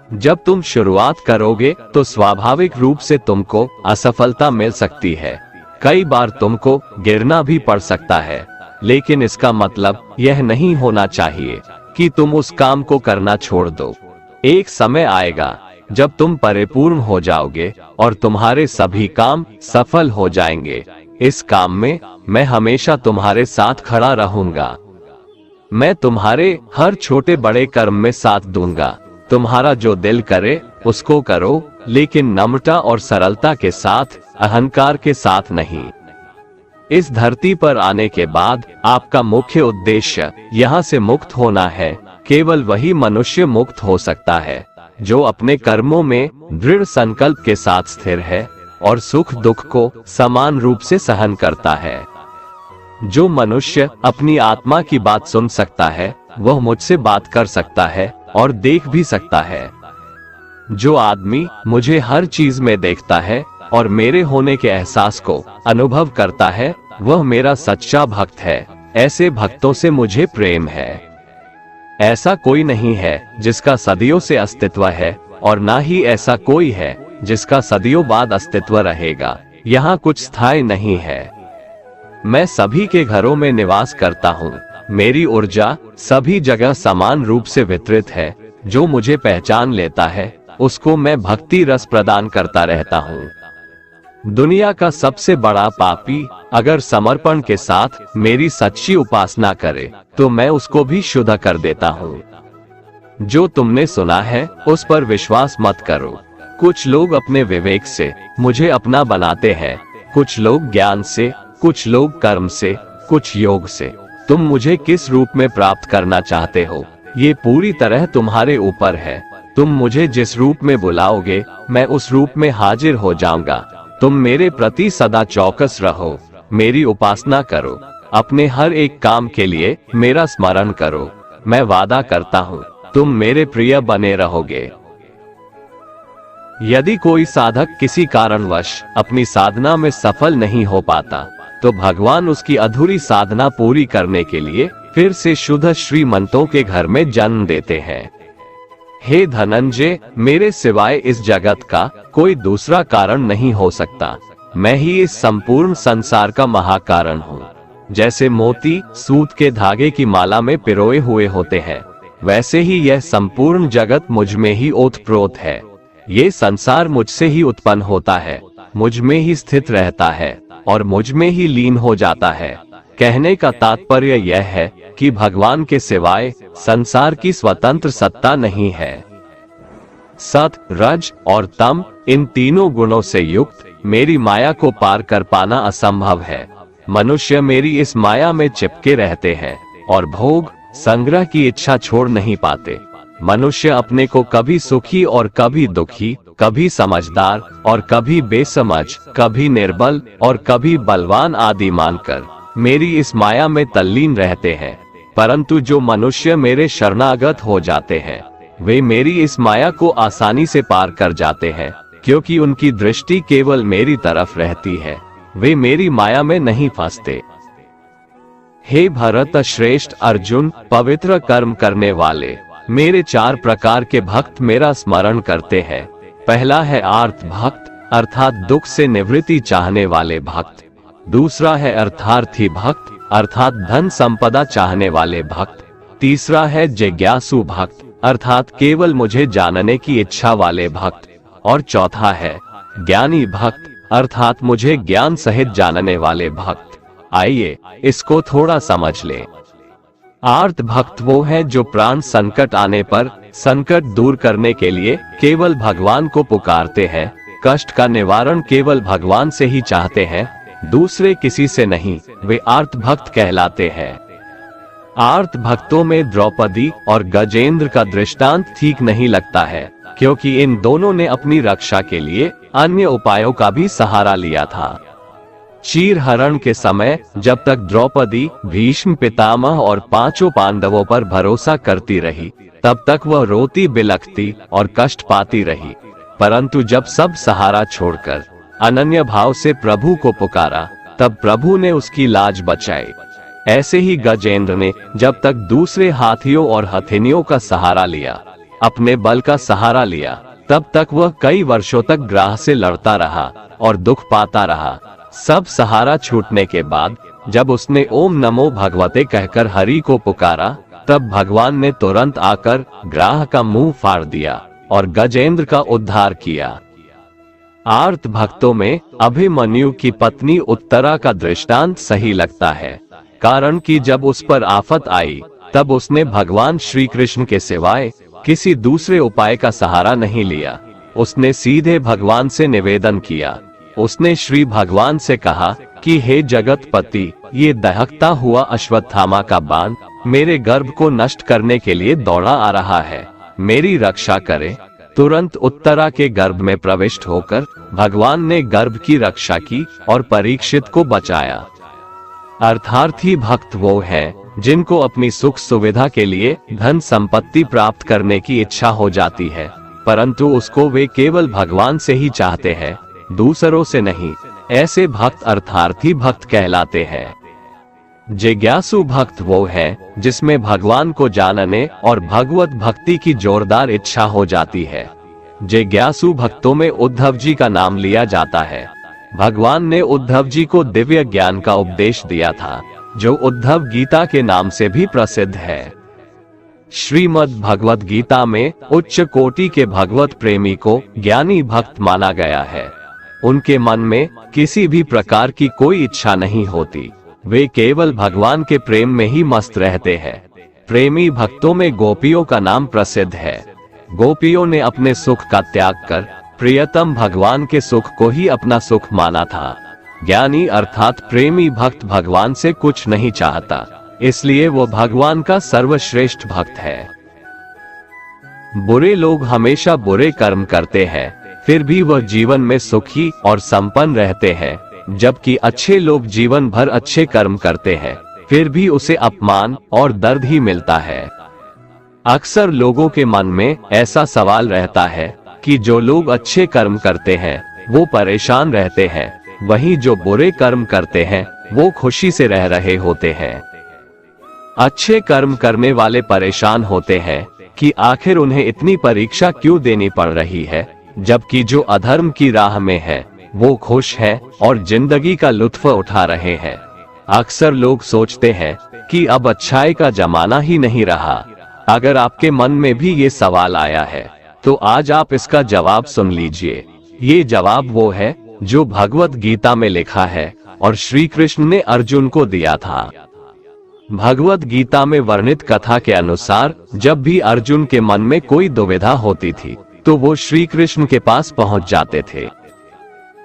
जब तुम शुरुआत करोगे तो स्वाभाविक रूप से तुमको असफलता मिल सकती है। कई बार तुमको गिरना भी पड़ सकता है, लेकिन इसका मतलब यह नहीं होना चाहिए कि तुम उस काम को करना छोड़ दो। एक समय आएगा जब तुम परिपूर्ण हो जाओगे और तुम्हारे सभी काम सफल हो जाएंगे। इस काम में मैं हमेशा तुम्हारे साथ खड़ा रहूंगा। मैं तुम्हारे हर छोटे बड़े कर्म में साथ दूंगा। तुम्हारा जो दिल करे उसको करो, लेकिन नम्रता और सरलता के साथ, अहंकार के साथ नहीं। इस धरती पर आने के बाद आपका मुख्य उद्देश्य यहाँ से मुक्त होना है। केवल वही मनुष्य मुक्त हो सकता है जो अपने कर्मों में दृढ़ संकल्प के साथ स्थिर है और सुख दुख को समान रूप से सहन करता है। जो मनुष्य अपनी आत्मा की बात सुन सकता है वह मुझसे बात कर सकता है और देख भी सकता है। जो आदमी मुझे हर चीज में देखता है और मेरे होने के एहसास को अनुभव करता है वह मेरा सच्चा भक्त है। ऐसे भक्तों से मुझे प्रेम है। ऐसा कोई नहीं है जिसका सदियों से अस्तित्व है और ना ही ऐसा कोई है जिसका सदियों बाद अस्तित्व रहेगा। यहाँ कुछ स्थायी नहीं है। मैं सभी के घरों में निवास करता हूँ। मेरी ऊर्जा सभी जगह समान रूप से वितरित है। जो मुझे पहचान लेता है उसको मैं भक्ति रस प्रदान करता रहता हूँ। दुनिया का सबसे बड़ा पापी अगर समर्पण के साथ मेरी सच्ची उपासना करे तो मैं उसको भी शुद्ध कर देता हूँ। जो तुमने सुना है उस पर विश्वास मत करो। कुछ लोग अपने विवेक से मुझे अपना बनाते हैं, कुछ लोग ज्ञान से, कुछ लोग कर्म से, कुछ योग से। तुम मुझे किस रूप में प्राप्त करना चाहते हो ये पूरी तरह तुम्हारे ऊपर है। तुम मुझे जिस रूप में बुलाओगे मैं उस रूप में हाजिर हो जाऊंगा। तुम मेरे प्रति सदा चौकस रहो, मेरी उपासना करो, अपने हर एक काम के लिए मेरा स्मरण करो। मैं वादा करता हूँ तुम मेरे प्रिय बने रहोगे। यदि कोई साधक किसी कारणवश अपनी साधना में सफल नहीं हो पाता तो भगवान उसकी अधूरी साधना पूरी करने के लिए फिर से शुद्ध श्रीमंतों के घर में जन्म देते हैं। हे धनंजय, मेरे सिवाय इस जगत का कोई दूसरा कारण नहीं हो सकता। मैं ही इस संपूर्ण संसार का महाकारण हूँ। जैसे मोती सूत के धागे की माला में पिरोए हुए होते हैं, वैसे ही यह संपूर्ण जगत मुझ में ही ओतप्रोत है। ये संसार मुझसे ही उत्पन्न होता है, मुझ में ही स्थित रहता है और मुझ में ही लीन हो जाता है। कहने का तात्पर्य यह है कि भगवान के सिवाय संसार की स्वतंत्र सत्ता नहीं है। सत, रज और तम, इन तीनों गुणों से युक्त मेरी माया को पार कर पाना असंभव है। मनुष्य मेरी इस माया में चिपके रहते हैं और भोग संग्रह की इच्छा छोड़ नहीं पाते। मनुष्य अपने को कभी सुखी और कभी दुखी, कभी समझदार और कभी बेसमझ, कभी निर्बल और कभी बलवान आदि मानकर मेरी इस माया में तल्लीन रहते हैं। परंतु जो मनुष्य मेरे शरणागत हो जाते हैं, वे मेरी इस माया को आसानी से पार कर जाते हैं, क्योंकि उनकी दृष्टि केवल मेरी तरफ रहती है। वे मेरी माया में नहीं फंसते। हे भरत श्रेष्ठ अर्जुन, पवित्र कर्म करने वाले मेरे 4 प्रकार के भक्त मेरा स्मरण करते हैं। पहला है आर्त भक्त, अर्थात दुख से निवृत्ति चाहने वाले भक्त। दूसरा है अर्थार्थी भक्त, अर्थात धन संपदा चाहने वाले भक्त। तीसरा है जिज्ञासु भक्त, अर्थात केवल मुझे जानने की इच्छा वाले भक्त। और चौथा है ज्ञानी भक्त, अर्थात मुझे ज्ञान सहित जानने वाले भक्त। आइए इसको थोड़ा समझ लें। आर्त भक्त वो है जो प्राण संकट आने पर संकट दूर करने के लिए केवल भगवान को पुकारते हैं, कष्ट का निवारण केवल भगवान से ही चाहते हैं, दूसरे किसी से नहीं। वे आर्त भक्त कहलाते हैं। आर्त भक्तों में द्रौपदी और गजेंद्र का दृष्टांत ठीक नहीं लगता है, क्योंकि इन दोनों ने अपनी रक्षा के लिए अन्य उपायों का भी सहारा लिया था। चीर हरण के समय जब तक द्रौपदी भीष्म पितामह और 5 पांडवों पर भरोसा करती रही, तब तक वह रोती बिलखती और कष्ट पाती रही। परंतु जब सब सहारा छोड़कर अनन्य भाव से प्रभु को पुकारा, तब प्रभु ने उसकी लाज बचाई। ऐसे ही गजेंद्र ने जब तक दूसरे हाथियों और हथिनियों का सहारा लिया, अपने बल का सहारा लिया, तब तक वह कई वर्षों तक ग्राह से लड़ता रहा और दुख पाता रहा। सब सहारा छूटने के बाद जब उसने ओम नमो भगवते कहकर हरि को पुकारा, तब भगवान ने तुरंत आकर ग्राह का मुंह फाड़ दिया और गजेंद्र का उद्धार किया। आर्त भक्तों में अभिमन्यु की पत्नी उत्तरा का दृष्टांत सही लगता है, कारण कि जब उस पर आफत आई, तब उसने भगवान श्री कृष्ण के सिवाय किसी दूसरे उपाय का सहारा नहीं लिया। उसने सीधे भगवान से निवेदन किया। उसने श्री भगवान से कहा कि हे जगतपति, ये दहकता हुआ अश्वत्थामा का बाण मेरे गर्भ को नष्ट करने के लिए दौड़ा आ रहा है, मेरी रक्षा करे। तुरंत उत्तरा के गर्भ में प्रविष्ट होकर भगवान ने गर्भ की रक्षा की और परीक्षित को बचाया। अर्थार्थी भक्त वो है जिनको अपनी सुख सुविधा के लिए धन संपत्ति प्राप्त करने की इच्छा हो जाती है, परंतु उसको वे केवल भगवान से ही चाहते हैं, दूसरों से नहीं। ऐसे भक्त अर्थार्थी भक्त कहलाते हैं। जिज्ञासु भक्त वो है जिसमें भगवान को जानने और भगवत भक्ति की जोरदार इच्छा हो जाती है। जिज्ञासु भक्तों में उद्धव जी का नाम लिया जाता है। भगवान ने उद्धव जी को दिव्य ज्ञान का उपदेश दिया था, जो उद्धव गीता के नाम से भी प्रसिद्ध है। श्रीमद् भगवत गीता में उच्च कोटि के भगवत प्रेमी को ज्ञानी भक्त माना गया है। उनके मन में किसी भी प्रकार की कोई इच्छा नहीं होती, वे केवल भगवान के प्रेम में ही मस्त रहते हैं। प्रेमी भक्तों में गोपियों का नाम प्रसिद्ध है। गोपियों ने अपने सुख का त्याग कर प्रियतम भगवान के सुख को ही अपना सुख माना था। ज्ञानी अर्थात प्रेमी भक्त भगवान से कुछ नहीं चाहता, इसलिए वो भगवान का सर्वश्रेष्ठ भक्त है। बुरे लोग हमेशा बुरे कर्म करते हैं, फिर भी वह जीवन में सुखी और संपन्न रहते हैं, जबकि अच्छे लोग जीवन भर अच्छे कर्म करते हैं, फिर भी उसे अपमान और दर्द ही मिलता है। अक्सर लोगों के मन में ऐसा सवाल रहता है कि जो लोग अच्छे कर्म करते हैं वो परेशान रहते हैं, वहीं जो बुरे कर्म करते हैं वो खुशी से रह रहे होते हैं। अच्छे कर्म करने वाले परेशान होते हैं कि आखिर उन्हें इतनी परीक्षा क्यों देनी पड़ रही है, जबकि जो अधर्म की राह में है वो खुश है और जिंदगी का लुत्फ उठा रहे हैं। अक्सर लोग सोचते हैं कि अब अच्छाई का जमाना ही नहीं रहा। अगर आपके मन में भी ये सवाल आया है तो आज आप इसका जवाब सुन लीजिए। ये जवाब वो है जो भगवत गीता में लिखा है और श्री कृष्ण ने अर्जुन को दिया था। भगवत गीता में वर्णित कथा के अनुसार जब भी अर्जुन के मन में कोई दुविधा होती थी तो वो श्री कृष्ण के पास पहुंच जाते थे।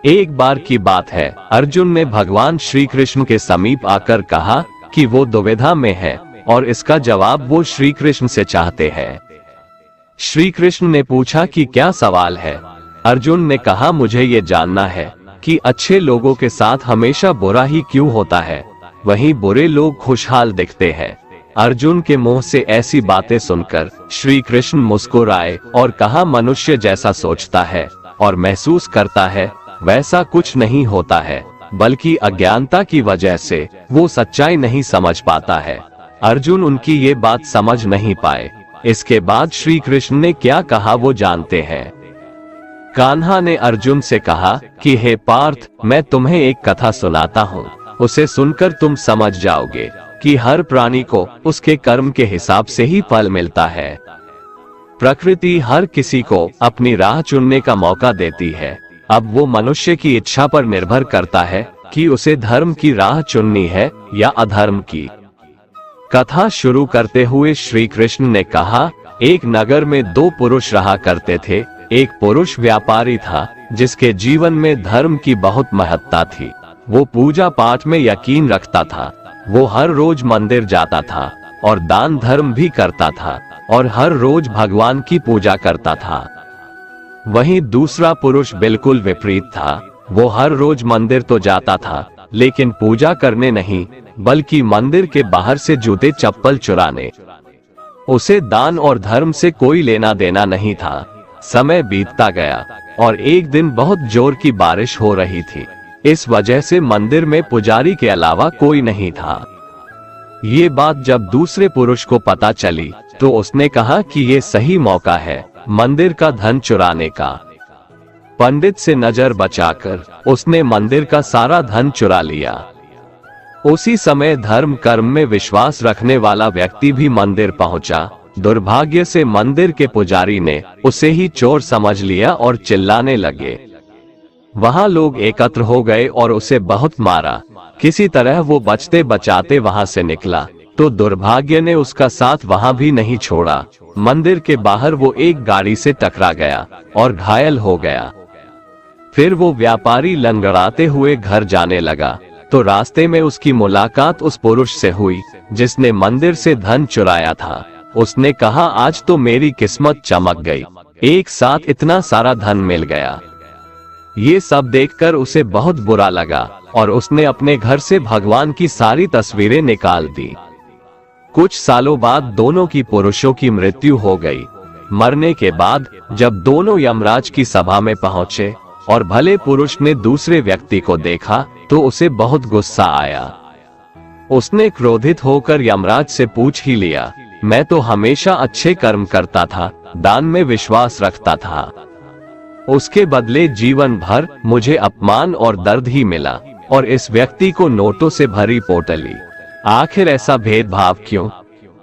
एक बार की बात है, अर्जुन ने भगवान श्री कृष्ण के समीप आकर कहा कि वो दुविधा में है और इसका जवाब वो श्री कृष्ण से चाहते हैं। श्री कृष्ण ने पूछा कि क्या सवाल है। अर्जुन ने कहा, मुझे ये जानना है कि अच्छे लोगों के साथ हमेशा बुरा ही क्यों होता है, वहीं बुरे लोग खुशहाल दिखते हैं। अर्जुन के मुंह से ऐसी बातें सुनकर श्री कृष्ण मुस्कुराए और कहा, मनुष्य जैसा सोचता है और महसूस करता है वैसा कुछ नहीं होता है, बल्कि अज्ञानता की वजह से वो सच्चाई नहीं समझ पाता है। अर्जुन उनकी ये बात समझ नहीं पाए। इसके बाद श्री कृष्ण ने क्या कहा वो जानते हैं। कान्हा ने अर्जुन से कहा कि हे पार्थ, मैं तुम्हें एक कथा सुनाता हूँ, उसे सुनकर तुम समझ जाओगे कि हर प्राणी को उसके कर्म के हिसाब से ही फल मिलता है। प्रकृति हर किसी को अपनी राह चुनने का मौका देती है। अब वो मनुष्य की इच्छा पर निर्भर करता है कि उसे धर्म की राह चुननी है या अधर्म की। कथा शुरू करते हुए श्री कृष्ण ने कहा, एक नगर में दो पुरुष रहा करते थे। एक पुरुष व्यापारी था जिसके जीवन में धर्म की बहुत महत्ता थी। वो पूजा पाठ में यकीन रखता था। वो हर रोज मंदिर जाता था और दान धर्म भी करता था और हर रोज भगवान की पूजा करता था। वहीं दूसरा पुरुष बिल्कुल विपरीत था। वो हर रोज मंदिर तो जाता था लेकिन पूजा करने नहीं, बल्कि मंदिर के बाहर से जूते चप्पल चुराने। उसे दान और धर्म से कोई लेना देना नहीं था। समय बीतता गया और एक दिन बहुत जोर की बारिश हो रही थी। इस वजह से मंदिर में पुजारी के अलावा कोई नहीं था। ये बात जब दूसरे पुरुष को पता चली तो उसने कहा कि ये सही मौका है मंदिर का धन चुराने का। पंडित से नजर बचाकर उसने मंदिर का सारा धन चुरा लिया। उसी समय धर्म कर्म में विश्वास रखने वाला व्यक्ति भी मंदिर पहुंचा। दुर्भाग्य से मंदिर के पुजारी ने उसे ही चोर समझ लिया और चिल्लाने लगे। वहां लोग एकत्र हो गए और उसे बहुत मारा। किसी तरह वो बचते बचाते वहां से निकला तो दुर्भाग्य ने उसका साथ वहां भी नहीं छोड़ा। मंदिर के बाहर वो एक गाड़ी से टकरा गया और घायल हो गया। फिर वो व्यापारी लंगड़ाते हुए घर जाने लगा तो रास्ते में उसकी मुलाकात उस पुरुष से हुई जिसने मंदिर से धन चुराया था। उसने कहा, आज तो मेरी किस्मत चमक गई, एक साथ इतना सारा धन मिल गया। ये सब देखकर उसे बहुत बुरा लगा और उसने अपने घर से भगवान की सारी तस्वीरें निकाल दी। कुछ सालों बाद दोनों की पुरुषों की मृत्यु हो गई। मरने के बाद जब दोनों यमराज की सभा में पहुंचे और भले पुरुष ने दूसरे व्यक्ति को देखा तो उसे बहुत गुस्सा आया। उसने क्रोधित होकर यमराज से पूछ ही लिया, मैं तो हमेशा अच्छे कर्म करता था, दान में विश्वास रखता था, उसके बदले जीवन भर मुझे अपमान और दर्द ही मिला और इस व्यक्ति को नोटों से भरी पोटली। आखिर ऐसा भेदभाव क्यों?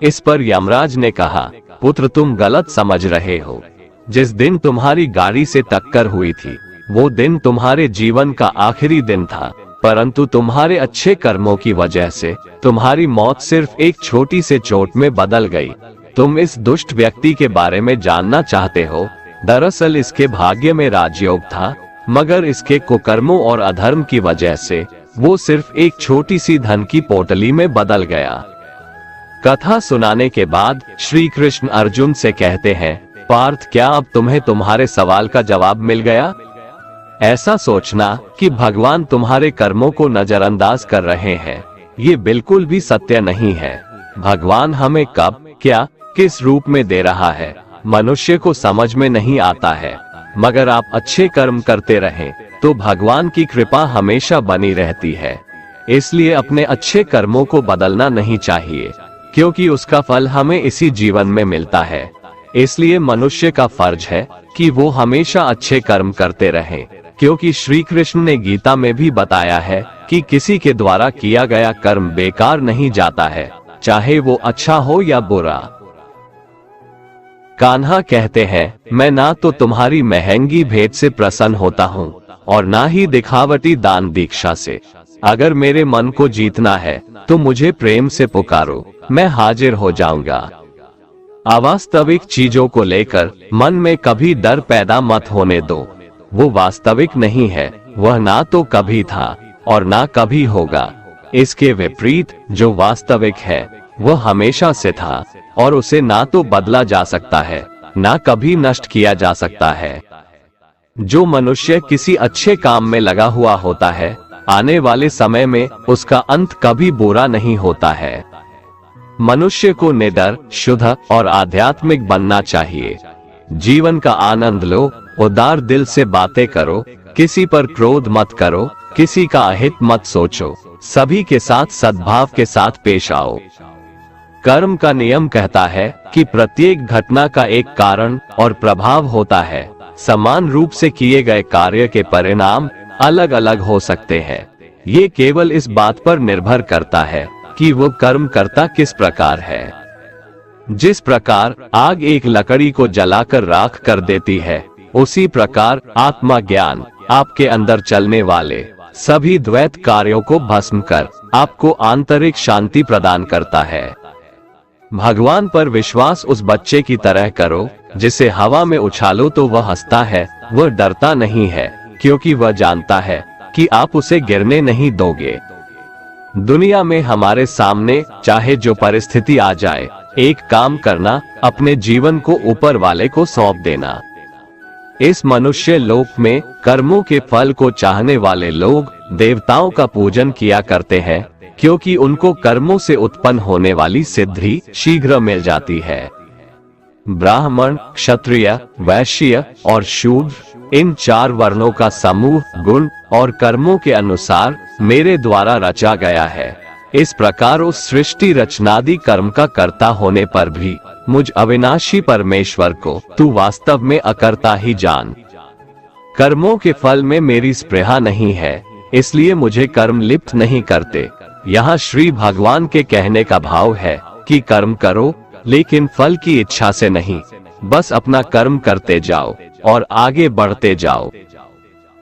इस पर यमराज ने कहा, पुत्र तुम गलत समझ रहे हो। जिस दिन तुम्हारी गाड़ी से टक्कर हुई थी वो दिन तुम्हारे जीवन का आखिरी दिन था, परंतु तुम्हारे अच्छे कर्मों की वजह से तुम्हारी मौत सिर्फ एक छोटी से चोट में बदल गई। तुम इस दुष्ट व्यक्ति के बारे में जानना चाहते हो? दरअसल इसके भाग्य में राजयोग था, मगर इसके कुकर्मों और अधर्म की वजह से वो सिर्फ एक छोटी सी धन की पोटली में बदल गया। कथा सुनाने के बाद श्री कृष्ण अर्जुन से कहते हैं, पार्थ क्या अब तुम्हें तुम्हारे सवाल का जवाब मिल गया? ऐसा सोचना कि भगवान तुम्हारे कर्मों को नजरअंदाज कर रहे हैं, ये बिल्कुल भी सत्य नहीं है। भगवान हमें कब, क्या, किस रूप में दे रहा है मनुष्य को समझ में नहीं आता है, मगर आप अच्छे कर्म करते रहें तो भगवान की कृपा हमेशा बनी रहती है। इसलिए अपने अच्छे कर्मों को बदलना नहीं चाहिए, क्योंकि उसका फल हमें इसी जीवन में मिलता है। इसलिए मनुष्य का फर्ज है कि वो हमेशा अच्छे कर्म करते रहें, क्योंकि श्री कृष्ण ने गीता में भी बताया है कि किसी के द्वारा किया गया कर्म बेकार नहीं जाता है, चाहे वो अच्छा हो या बुरा। कान्हा कहते हैं, मैं ना तो तुम्हारी महंगी भेंट से प्रसन्न होता हूँ और ना ही दिखावटी दान दीक्षा से। अगर मेरे मन को जीतना है तो मुझे प्रेम से पुकारो, मैं हाजिर हो जाऊंगा। अवास्तविक चीजों को लेकर मन में कभी डर पैदा मत होने दो। वो वास्तविक नहीं है, वह ना तो कभी था और ना कभी होगा। इसके विपरीत जो वास्तविक है वह हमेशा से था और उसे ना तो बदला जा सकता है, ना कभी नष्ट किया जा सकता है। जो मनुष्य किसी अच्छे काम में लगा हुआ होता है, आने वाले समय में उसका अंत कभी बुरा नहीं होता है। मनुष्य को निडर, शुद्ध और आध्यात्मिक बनना चाहिए। जीवन का आनंद लो, उदार दिल से बातें करो, किसी पर क्रोध मत करो, किसी का अहित मत सोचो, सभी के साथ सद्भाव के साथ पेश आओ। कर्म का नियम कहता है कि प्रत्येक घटना का एक कारण और प्रभाव होता है। समान रूप से किए गए कार्य के परिणाम अलग अलग हो सकते हैं। ये केवल इस बात पर निर्भर करता है कि वो कर्म करता किस प्रकार है। जिस प्रकार आग एक लकड़ी को जलाकर राख कर देती है, उसी प्रकार आत्मा ज्ञान आपके अंदर चलने वाले सभी द्वैत कार्यों को भस्म कर आपको आंतरिक शांति प्रदान करता है। भगवान पर विश्वास उस बच्चे की तरह करो जिसे हवा में उछालो तो वह हंसता है, वह डरता नहीं है, क्योंकि वह जानता है कि आप उसे गिरने नहीं दोगे। दुनिया में हमारे सामने चाहे जो परिस्थिति आ जाए, एक काम करना, अपने जीवन को ऊपर वाले को सौंप देना। इस मनुष्य लोक में कर्मों के फल को चाहने वाले लोग देवताओं का पूजन किया करते हैं, क्योंकि उनको कर्मों से उत्पन्न होने वाली सिद्धि शीघ्र मिल जाती है। ब्राह्मण, क्षत्रिय, वैश्य और शूद्र, इन 4 वर्णों का समूह गुण और कर्मों के अनुसार मेरे द्वारा रचा गया है। इस प्रकार उस सृष्टि रचनादि कर्म का कर्ता होने पर भी मुझ अविनाशी परमेश्वर को तू वास्तव में अकर्ता ही जान। कर्मों के फल में मेरी स्पृहा नहीं है, इसलिए मुझे कर्म लिप्त नहीं करते। यहाँ श्री भगवान के कहने का भाव है कि कर्म करो, लेकिन फल की इच्छा से नहीं, बस अपना कर्म करते जाओ और आगे बढ़ते जाओ।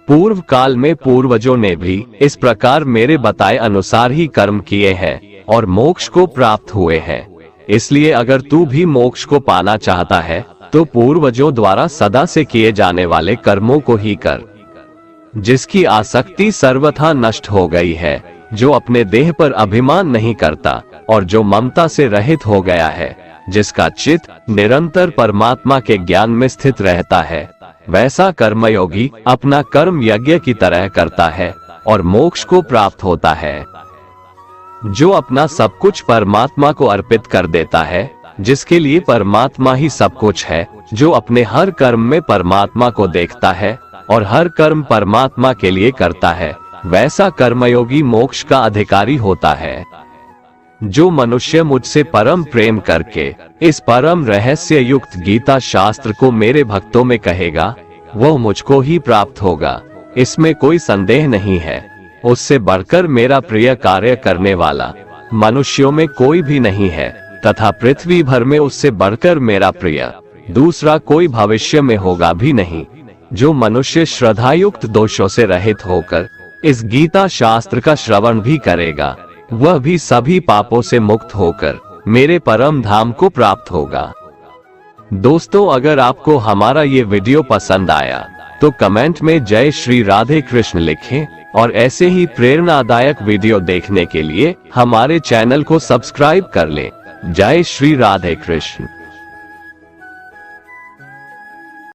पूर्व काल में पूर्वजों ने भी इस प्रकार मेरे बताए अनुसार ही कर्म किए हैं और मोक्ष को प्राप्त हुए हैं। इसलिए अगर तू भी मोक्ष को पाना चाहता है तो पूर्वजों द्वारा सदा से किए जाने वाले कर्मों को ही कर। जिसकी आसक्ति सर्वथा नष्ट हो गई है, जो अपने देह पर अभिमान नहीं करता और जो ममता से रहित हो गया है, जिसका चित्त निरंतर परमात्मा के ज्ञान में स्थित रहता है, वैसा कर्मयोगी अपना कर्म यज्ञ की तरह करता है और मोक्ष को प्राप्त होता है। जो अपना सब कुछ परमात्मा को अर्पित कर देता है, जिसके लिए परमात्मा ही सब कुछ है, जो अपने हर कर्म में परमात्मा को देखता है और हर कर्म परमात्मा के लिए करता है, वैसा कर्मयोगी मोक्ष का अधिकारी होता है। जो मनुष्य मुझसे परम प्रेम करके इस परम रहस्य युक्त गीता शास्त्र को मेरे भक्तों में कहेगा, वह मुझको ही प्राप्त होगा, इसमें कोई संदेह नहीं है। उससे बढ़कर मेरा प्रिय कार्य करने वाला मनुष्यों में कोई भी नहीं है, तथा पृथ्वी भर में उससे बढ़कर मेरा प्रिय दूसरा कोई भविष्य में होगा भी नहीं। जो मनुष्य श्रद्धायुक्त दोषों से रहित होकर इस गीता शास्त्र का श्रवण भी करेगा, वह भी सभी पापों से मुक्त होकर मेरे परम धाम को प्राप्त होगा। दोस्तों, अगर आपको हमारा ये वीडियो पसंद आया तो कमेंट में जय श्री राधे कृष्ण लिखें और ऐसे ही प्रेरणादायक वीडियो देखने के लिए हमारे चैनल को सब्सक्राइब कर लें। जय श्री राधे कृष्ण।